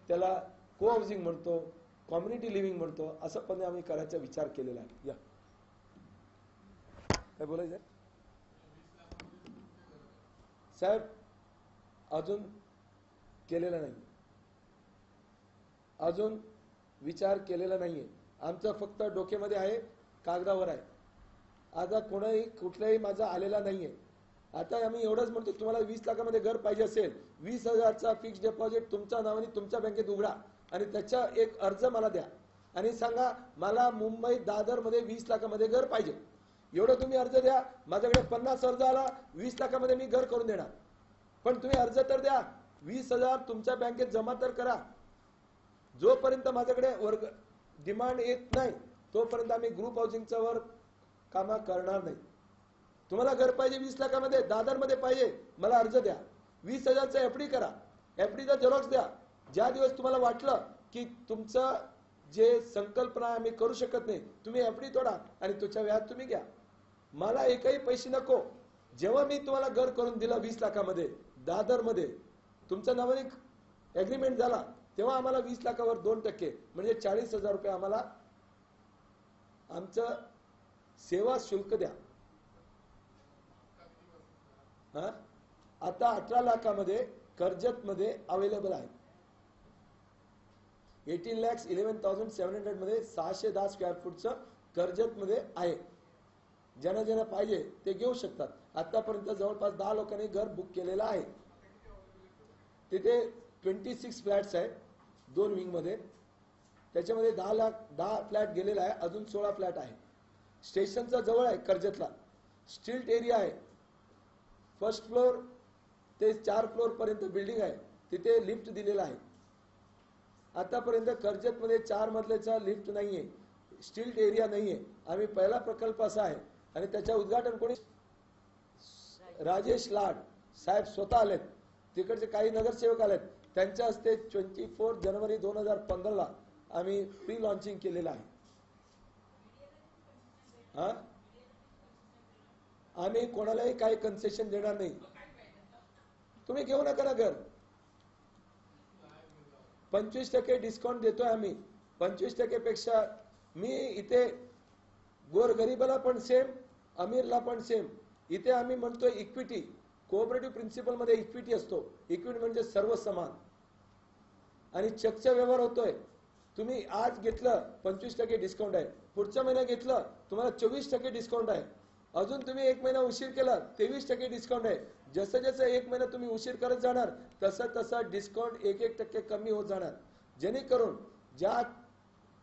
त्याला को हाऊसिंग म्हणतो, कम्युनिटी लिव्हिंग म्हणतो. असं पण आम्ही करायचा विचार केलेला आहे. या काय बोलायचं साहेब? अजून केलेला नाही, अजून विचार केलेला नाहीये. आमचं फक्त डोक्यामध्ये आहे, कागदावर आहे. आता कुठलाही माझा आलेला नाहीये. आता आम्ही एवढंच म्हणतो, तुम्हाला 20 लाखामध्ये घर पाहिजे असेल, 20,000चा फिक्स डिपॉझिट तुमच्या नावाने तुमच्या बँकेत उघडा आणि त्याचा एक अर्ज मला द्या आणि सांगा मला मुंबई दादरमध्ये 20 लाखामध्ये घर पाहिजे. एवढं तुम्ही अर्ज द्या. माझ्याकडे 50 अर्ज आला, 20 लाखामध्ये मी घर करून देणार. पण तुम्ही अर्ज तर द्या, 20,000 तुमच्या बँकेत जमा तर करा. जोपर्यंत माझ्याकडे डिमांड येत नाही तोपर्यंत आम्ही ग्रुप हाऊसिंगचा वर काम करणार नाही. तुम्हाला घर पाहिजे 20 लाखामध्ये, दादरमध्ये पाहिजे, मला अर्ज द्या. 20,000चा एफडी करा, एफडीचा झेरॉक्स द्या. ज्या दिवस तुम्हाला वाटलं की तुमचं जे संकल्पना आम्ही करू शकत नाही, तुम्ही एफडी तोडा आणि तुमच्या व्याज तुम्ही घ्या. मला एकही पैसे नको. जेव्हा मी तुम्हाला घर करून दिलं 20 लाखामध्ये दादरमध्ये, तुमच्या नावाने एग्रीमेंट झाला, तेव्हा आम्हाला 20 लाखावर 2% म्हणजे 40,000 रुपये आम्हाला आमचं सेवा शुल्क द्या. आता 18 लाखामध्ये कर्जतमध्ये अवेलेबल आहे. 18,11,700 मध्ये 610 स्क्वेअर फूटचं कर्जतमध्ये आहे. ज्यांना पाहिजे ते घेऊ शकतात. आतापर्यंत जवळपास 10 लोकांनी घर बुक केलेलं आहे. तिथे 26 फ्लॅट्स आहेत 2 विंग मध्ये. त्याच्यामध्ये 10 फ्लॅट गेलेला आहे, अजून 16 फ्लॅट आहे. स्टेशनचा जवळ आहे कर्जतला. स्टिल्ट एरिया आहे, फर्स्ट फ्लोर ते 4 फ्लोर पर्यंत बिल्डिंग आहे, तिथे लिफ्ट दिलेला आहे. आतापर्यंत कर्जतमध्ये 4 मजल्याचा लिफ्ट नाहीये, स्टिल्ट एरिया नाहीये. आम्ही पहिला प्रकल्प असा आहे आणि त्याच्या उद्घाटन कोणी राजेश लाड साहेब स्वतः आलेत, तिकडचे काही नगरसेवक आलेत, त्यांच्या हस्ते 24 जानेवारी 2015 आम्ही प्री लॉन्चिंग केलेलं आहे. आम्ही कोणालाही काही कन्सेशन देणार नाही. तुम्ही घेऊ नका ना घर. 25% डिस्काउंट देतोय आम्ही. 25% पेक्षा मी इथे गोरगरीबाला पण सेम, अमीरला पण सेम. इथे आम्ही म्हणतोय इक्विटी, कोऑपरेटिव्ह प्रिन्सिपल मध्ये इक्विटी असतो. इक्विटी म्हणजे सर्व समान आणि चेकचा व्यवहार होतोय. तुम्ही आज घेतलं 25% डिस्काउंट आहे, पुढच्या महिन्यात घेतलं तुम्हाला 24% डिस्काउंट आहे. अजून तुम्ही 1 महिना उशीर केला 23% डिस्काउंट आहे. जसं जसं 1 महिना तुम्ही उशीर करत जाणार तसं तसं डिस्काउंट 1-1% कमी होत जाणार. जेणेकरून ज्या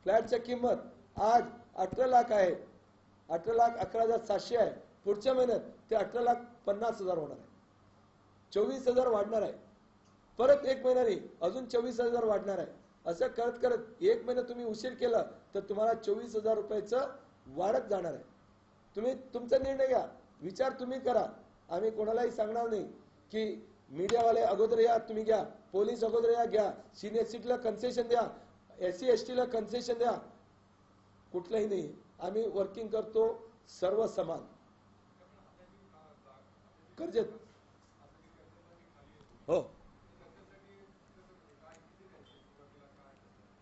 फ्लॅटची किंमत आज 18 लाख आहे, 18,11,700 आहे, पुढच्या महिन्यात ते 18,50,000 होणार आहे. 24,000 वाढणार आहे. परत 1 महिन्याने अजून 24,000 वाढणार आहे. असं करत करत 1 महिना तुम्ही उशीर केला तर तुम्हाला 24,000 रुपयाचं वाढत जाणार आहे. तुम्ही तुमचा निर्णय घ्या, विचार तुम्ही करा. आम्ही कोणालाही सांगणार नाही की मीडियावाले अगोदर या तुम्ही घ्या, पोलीस अगोदर या घ्या, सिनियर सिटीला कन्सेशन द्या, SC ST ला कन्सेशन द्या, कुठलंही नाही. आम्ही वर्किंग करतो सर्व समान. कर्जत हो,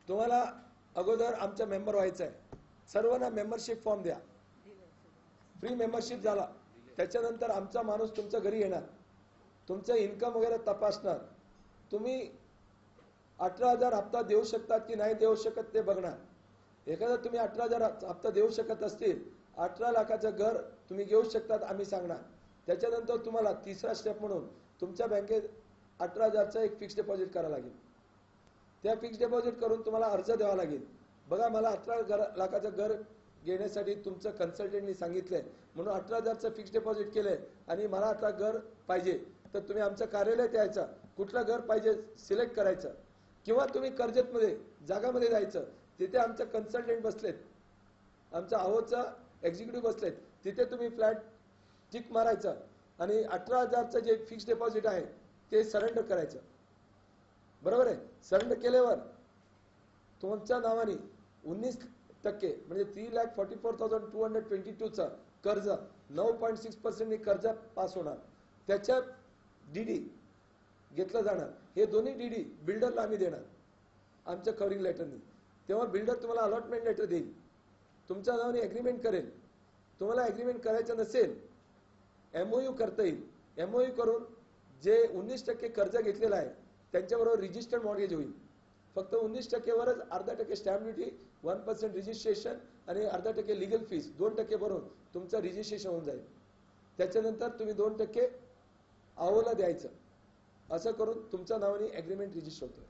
तुम्हाला अगोदर आमचा मेंबर व्हायचं आहे. सर्वांना मेंबरशिप फॉर्म द्या. फ्री मेंबरशिप झाला त्याच्यानंतर आमचा माणूस तुमच्या घरी येणार, तुमचं इन्कम वगैरे तपासणार. तुम्ही 18,000 हप्ता देऊ शकतात की नाही देऊ शकत ते बघणार. एखादा तुम्ही 18,000 हप्ता देऊ शकत असतील, 18 लाखाचं घर तुम्ही घेऊ शकतात आम्ही सांगणार. त्याच्यानंतर तुम्हाला तिसरा स्टेप म्हणून तुमच्या बँकेत 18,000चं एक फिक्स डिपॉझिट करावं लागेल. त्या फिक्स डिपॉझिट करून तुम्हाला अर्ज द्यावा लागेल. बघा मला 18 लाखाचं घर घेण्यासाठी तुमचं कन्सल्टंटनी सांगितलंय म्हणून 18,000चं फिक्स डिपॉझिट केलंय आणि मला आता घर पाहिजे, तर तुम्ही आमचं कार्यालयात यायचं, कुठलं घर पाहिजे सिलेक्ट करायचं, किंवा तुम्ही कर्जतमध्ये जागामध्ये जायचं, तिथे आमचं कन्सल्टंट बसलेत, आमच्या आहोचा एक्झिक्युटिव्ह बसलेत, तिथे तुम्ही फ्लॅट टिक मारायचं आणि 18,000चं जे फिक्स डिपॉझिट आहे ते सरेंडर करायचं. बरोबर आहे. सरेंडर केल्यावर तुमच्या नावाने 19% म्हणजे 3,44,222चं कर्ज 9.6% कर्ज पास होणार. त्याच्या डीडी घेतलं जाणार. हे दोन्ही डीडी बिल्डरला आम्ही देणार आमच्या कव्हरिंग लेटरनी. तेव्हा बिल्डर तुम्हाला अलॉटमेंट लेटर देईल, तुमच्या नावाने एग्रीमेंट करेल. तुम्हाला एग्रीमेंट करायचं नसेल MOU करता येईल. MOU करून जे 19% कर्ज घेतलेलं आहे त्यांच्याबरोबर रजिस्टर्ड मॉर्गेज होईल. फक्त 19% वरच 0.5% स्टॅम्प ड्युटी, 1% रजिस्ट्रेशन आणि 0.5% लिगल फीस 2% भरून तुमचं रजिस्ट्रेशन होऊन जाईल. त्याच्यानंतर तुम्ही 2% आहोला द्यायचं. असं करून तुमच्या नावाने एग्रीमेंट रजिस्टर होतं.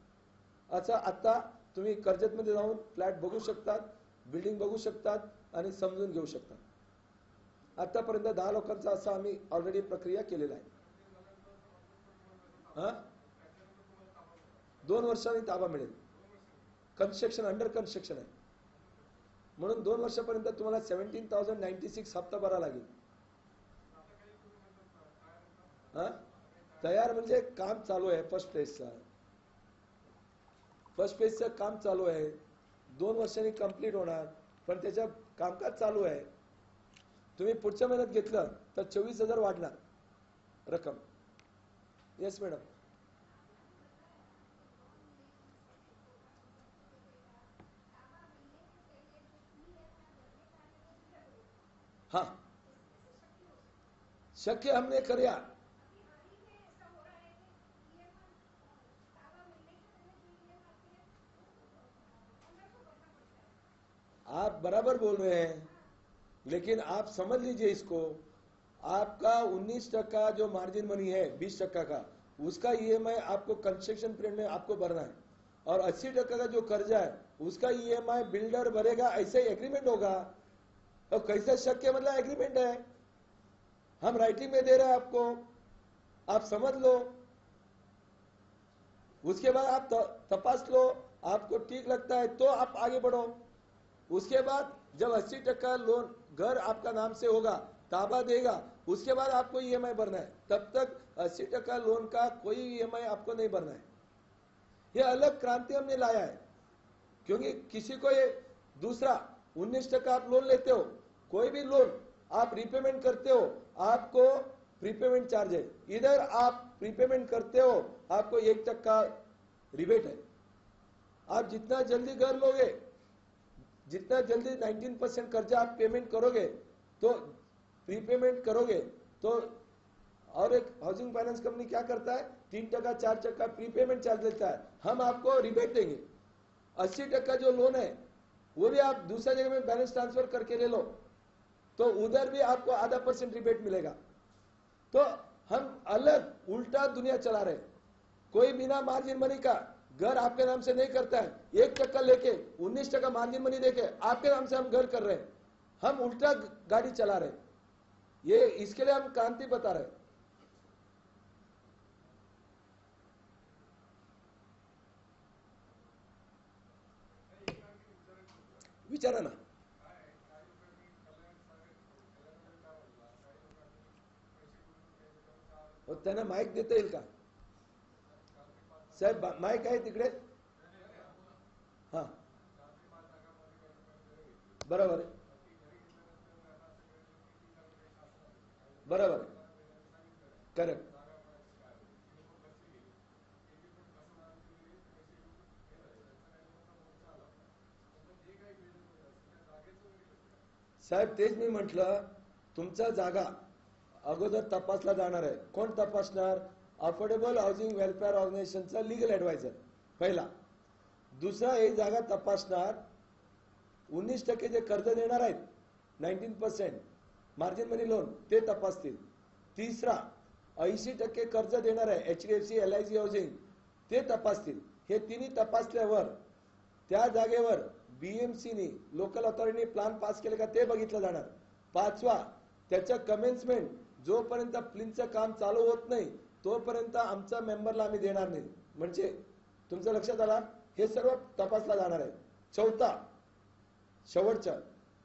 असं आता तुम्ही कर्जतमध्ये जाऊन फ्लॅट बघू शकतात, बिल्डिंग बघू शकतात आणि समजून घेऊ शकतात. आतापर्यंत 10 लोकांचा असं आम्ही ऑलरेडी प्रक्रिया केलेला आहे. 2 वर्षांनी ताबा मिळेल. कन्स्ट्रक्शन अंडर कन्स्ट्रक्शन आहे म्हणून 2 वर्षापर्यंत तुम्हाला 17,096 हप्ता भरावा लागेल. तयार म्हणजे काम चालू आहे. फर्स्ट फेजचं काम चालू आहे. 2 वर्षांनी कंप्लीट होणार, पण त्याचं कामकाज चालू आहे. तुम्ही पुढच्या महिन्यात घेतलं तर 24,000 वाढणार रक्कम. Yes madam. हाँ, शक्य हमने कर्या. आप बराबर बोल रहे हैं, लेकिन आप समझ लीजिए इसको. आपका 19% जो मार्जिन मनी है 20% का, उसका EMI आपको कंस्ट्रक्शन पीरियड में आपको भरना है, और 80% का जो कर्जा है उसका EMI बिल्डर भरेगा. ऐसे ही एग्रीमेंट होगा. और कैसे शक्य मतलब एग्रीमेंट है. हम राइटिंग में दे रहे हैं आपको, आप समझ लो, उसके बाद आप तपास लो, आपको ठीक लगता है तो आप आगे बढ़ो। उसके बाद जब 80% लोन घर आपका नाम से होगा, ताबा देगा, उसके बाद आपको ईएमआई भरना है। तब तक 80% लोन का कोई ईएमआई आपको नहीं भरना है। यह अलग क्रांति हमने लाया है, क्योंकि किसी को ये दूसरा 19% आप लोन लेते हो, कोई भी लोन आप रिपेमेंट करते हो, आपको प्रीपेमेंट चार्ज है। इधर आप प्रीपेमेंट करते हो, आपको 1% रिबेट है। आप जितना जल्दी घर लोगे, जितना जल्दी 19% कर्जा आप पेमेंट करोगे, तो प्रीपेमेंट करोगे, तो और एक हाउसिंग फाइनेंस कंपनी क्या करता है, 3%, 4% प्रीपेमेंट चार्ज लेता है। हम आपको रिबेट देंगे। 80% जो लोन है वो भी आप दूसरा जगह में बैलेंस ट्रांसफर करके ले लो, तो उधर भी आपको ½ % रिबेट मिलेगा। तो हम अलग उल्टा दुनिया चला रहे। कोई बिना मार्जिन मनी का घर आपके नाम से नहीं करता है। 1% लेके 19% मार्जिन मनी देके आपके नाम से हम घर कर रहे हैं। हम उल्टा गाड़ी चला रहे। ये इसके लिए हम क्रांति बता रहे। विचारा ना, त्यांना माईक देता येईल का साहेब? माईक आहे तिकडे? हा, बरोबर आहे, बरोबर आहे, करेक्ट. साहेब तेच मी म्हटलं, तुमचा जागा अगोदर तपासला जाणार आहे. कोण तपासणार? अफोर्डेबल हाऊसिंग वेलफेअर ऑर्गनायझेशनचा लीगल ॲडवायझर पहिला. दुसरा एक जागा तपासणार 19% जे कर्ज देणार आहेत, 19% मार्जिन मनी लोन, ते तपासतील. तिसरा 80% कर्ज देणार आहे HDFC LIC हाऊसिंग, ते तपासतील. हे तिन्ही तपासल्यावर त्या जागेवर BMCनी लोकल अथॉरिटीने प्लॅन पास केले का ते बघितलं जाणार. पाचवा, त्याचं कमेन्समेंट जोपर्यंत प्लिनचं काम चालू होत नाही तोपर्यंत आमच्या मेंबरला आम्ही देणार नाही. म्हणजे तुमचं लक्षात आला, हे सर्व तपासला जाणार आहे. चौथा, शेवटचा,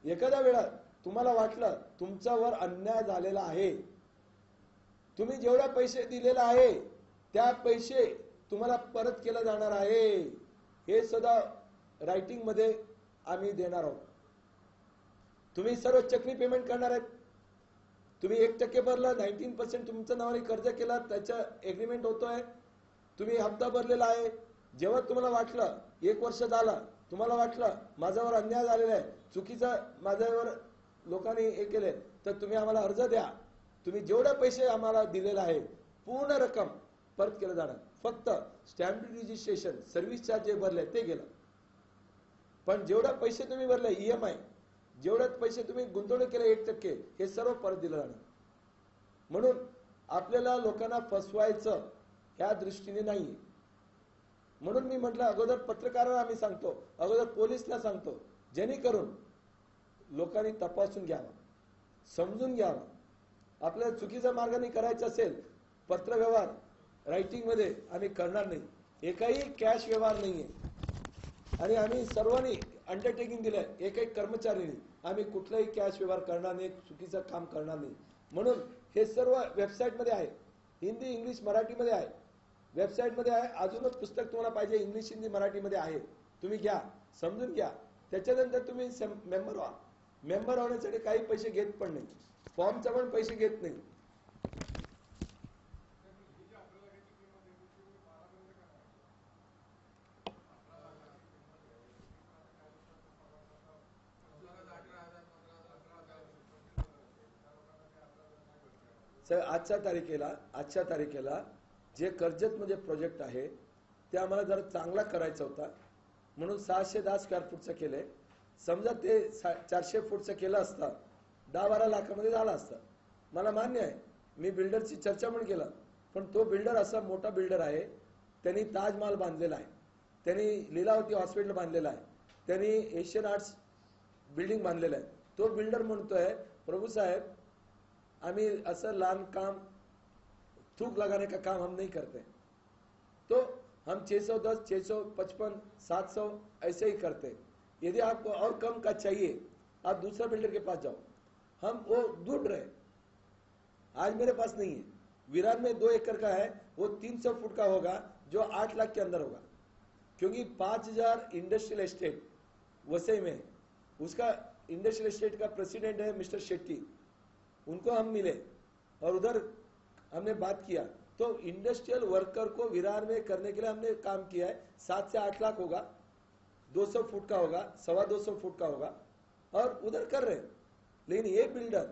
एखाद्या वेळा तुम्हाला वाटलं तुमच्यावर अन्याय झालेला आहे, तुम्ही जेवढा पैसे दिलेला आहे त्या पैसे तुम्हाला परत केलं जाणार आहे, हे सदा रायटिंग मध्ये आम्ही देणार आहोत. तुम्ही सर्व चक्री पेमेंट करणार आहेत. तुम्ही 1% भरलं, 19% तुमच्या नावाने कर्ज केला, त्याचा एग्रीमेंट होतोय. तुम्ही हप्ता भरलेला आहे. जेव्हा तुम्हाला वाटलं 1 वर्ष झालं, तुम्हाला वाटलं माझ्यावर अन्याय झालेला आहे, चुकीचं माझ्यावर लोकांनी हे केले, तर तुम्ही आम्हाला अर्ज द्या. तुम्ही जेवढे पैसे आम्हाला दिलेला आहे पूर्ण रक्कम परत केलं जाणार. फक्त स्टॅम्प रजिस्ट्रेशन, सर्व्हिस चार्ज जे भरले ते गेलं, पण जेवढे पैसे तुम्ही भरले EMI, जेवढे पैसे तुम्ही गुंतवणूक केले 1%, हे सर्व परत दिलं जाणार. म्हणून आपल्याला लोकांना फसवायचं ह्या दृष्टीने नाही. म्हणून मी म्हटलं अगोदर पत्रकारांना आम्ही सांगतो, अगोदर पोलिसला सांगतो, जेणेकरून लोकांनी तपासून घ्यावा, समजून घ्यावा. आपल्याला चुकीचा मार्गाने करायचं असेल, पत्र व्यवहार रायटिंग मध्ये आम्ही करणार नाही. एकही कॅश व्यवहार नाहीये. आणि आम्ही सर्वांनी अंडरटेकिंग दिलंय, एक कर्मचारीने, आम्ही कुठलाही कॅश व्यवहार करणार नाही, चुकीचं काम करणार नाही. म्हणून हे सर्व वेबसाईटमध्ये आहे, हिंदी, इंग्लिश, मराठीमध्ये आहे. वेबसाईटमध्ये आहे. अजूनच पुस्तक तुम्हाला पाहिजे, इंग्लिश, हिंदी, मराठीमध्ये आहे. तुम्ही घ्या, समजून घ्या. त्याच्यानंतर तुम्ही मेंबर व्हा. मेंबर होण्यासाठी काही पैसे घेत पण नाही, फॉर्मचा पण पैसे घेत नाही. सर आजच्या तारखेला जे कर्जतमध्ये प्रोजेक्ट आहे ते आम्हाला जरा चांगला करायचा होता, म्हणून 610 स्क्वेअर फूटचं केलंय. समजा ते 400 फूटचं केलं असतं 10-12 लाखामध्ये झालं असतं. मला मान्य आहे, मी बिल्डरची चर्चा पण केलं, पण तो बिल्डर असा मोठा बिल्डर आहे, त्यांनी ताजमहाल बांधलेला आहे, त्यांनी लीलावती हॉस्पिटल बांधलेलं आहे, त्यांनी एशियन आर्ट्स बिल्डिंग बांधलेलं आहे. तो बिल्डर म्हणतोय, प्रभू साहेब आम्ही असं लहान काम थूक लगाने का काम हम नहीं करते, तो हम 610, 655, 700 ऐसे ही करते हैं। यदि आपको और कम का चाहिए आप दूसरा बिल्डर के पास जाओ, हम वो ढूंढ रहे। आज मेरे पास नहीं है। विरार में 2 एकड़ का है, वो 300 फुट का होगा जो 8 लाख के अंदर होगा, क्योंकि 5000 इंडस्ट्रियल एस्टेट वसई में है। उसका इंडस्ट्रियल एस्टेट का प्रेसिडेंट है मिस्टर शेट्टी, उनको हम मिले और उधर हमने बात किया। तो इंडस्ट्रियल वर्कर को विरार में करने के लिए हमने काम किया है। 7 से 8 लाख होगा, 200 फुट का होगा, 225 फुट का होगा, और उधर कर रहे। लेकिन ये बिल्डर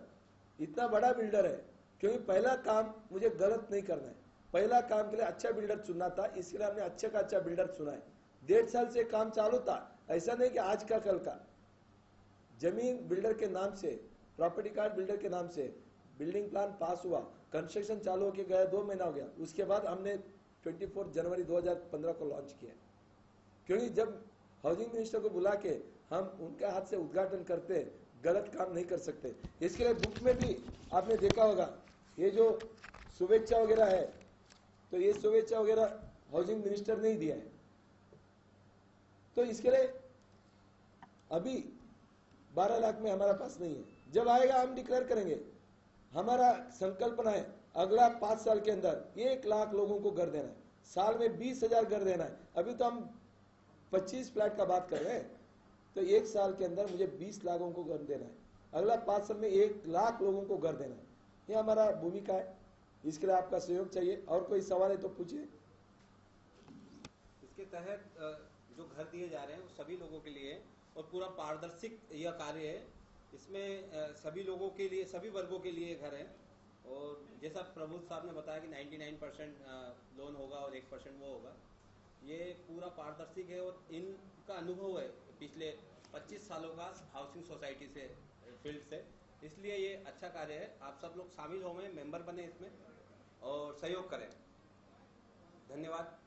इतना बड़ा बिल्डर है, क्योंकि पहला काम मुझे गलत नहीं करना है, पहला काम के लिए अच्छा बिल्डर चुनना था, इसलिए हमने अच्छे का अच्छा बिल्डर चुना है। 1.5 साल से काम चालू था, ऐसा नहीं कि आज का कल का। जमीन बिल्डर के नाम से, प्रॉपर्टी कार्ड बिल्डर के नाम से, बिल्डिंग प्लान पास हुआ, कंस्ट्रक्शन चालू होकर गया, 2 महीना हो गया। उसके बाद हमने 24 जनवरी 2015 को लॉन्च किया, क्योंकि जब हाउसिंग मिनिस्टर को बुला के हम उनके हाथ से उद्घाटन करते, गलत काम नहीं कर सकते। इसके लिए बुक में भी आपने देखा होगा, ये जो शुभेच्छा वगैरह है, तो ये शुभेच्छा वगैरह हाउसिंग मिनिस्टर ने ही दिया है। तो इसके लिए अभी 12 लाख में हमारा पास नहीं है, जब आएगा हम डिक्लेयर करेंगे। हमारा संकल्पना है अगला 5 साल के अंदर 1 लाख लोगों को घर देना है, साल में 20,000 घर देना है। अभी तो हम 25 फ्लैट का बात कर रहे हैं, तो 1 साल के अंदर मुझे 20 लाखों को घर देना है। अगला 5 साल में 1 लाख लोगों को घर देना है, ये हमारा भूमिका है। इसके लिए आपका सहयोग चाहिए। और कोई सवाल है तो पूछिए। इसके तहत जो घर दिए जा रहे हैं वो सभी लोगों के लिए और पूरा पारदर्शिक यह कार्य है। इसमें सभी लोगों के लिए, सभी वर्गों के लिए घर है। और जैसा प्रभु साहब ने बताया कि 99% लोन होगा और 1% वो होगा। ये पूरा पारदर्शिक है और इनका अनुभव है पिछले 25 सालों का हाउसिंग सोसाइटी से, फील्ड से, इसलिए ये अच्छा कार्य है। आप सब लोग शामिल हों, मेंबर बने इसमें और सहयोग करें। धन्यवाद।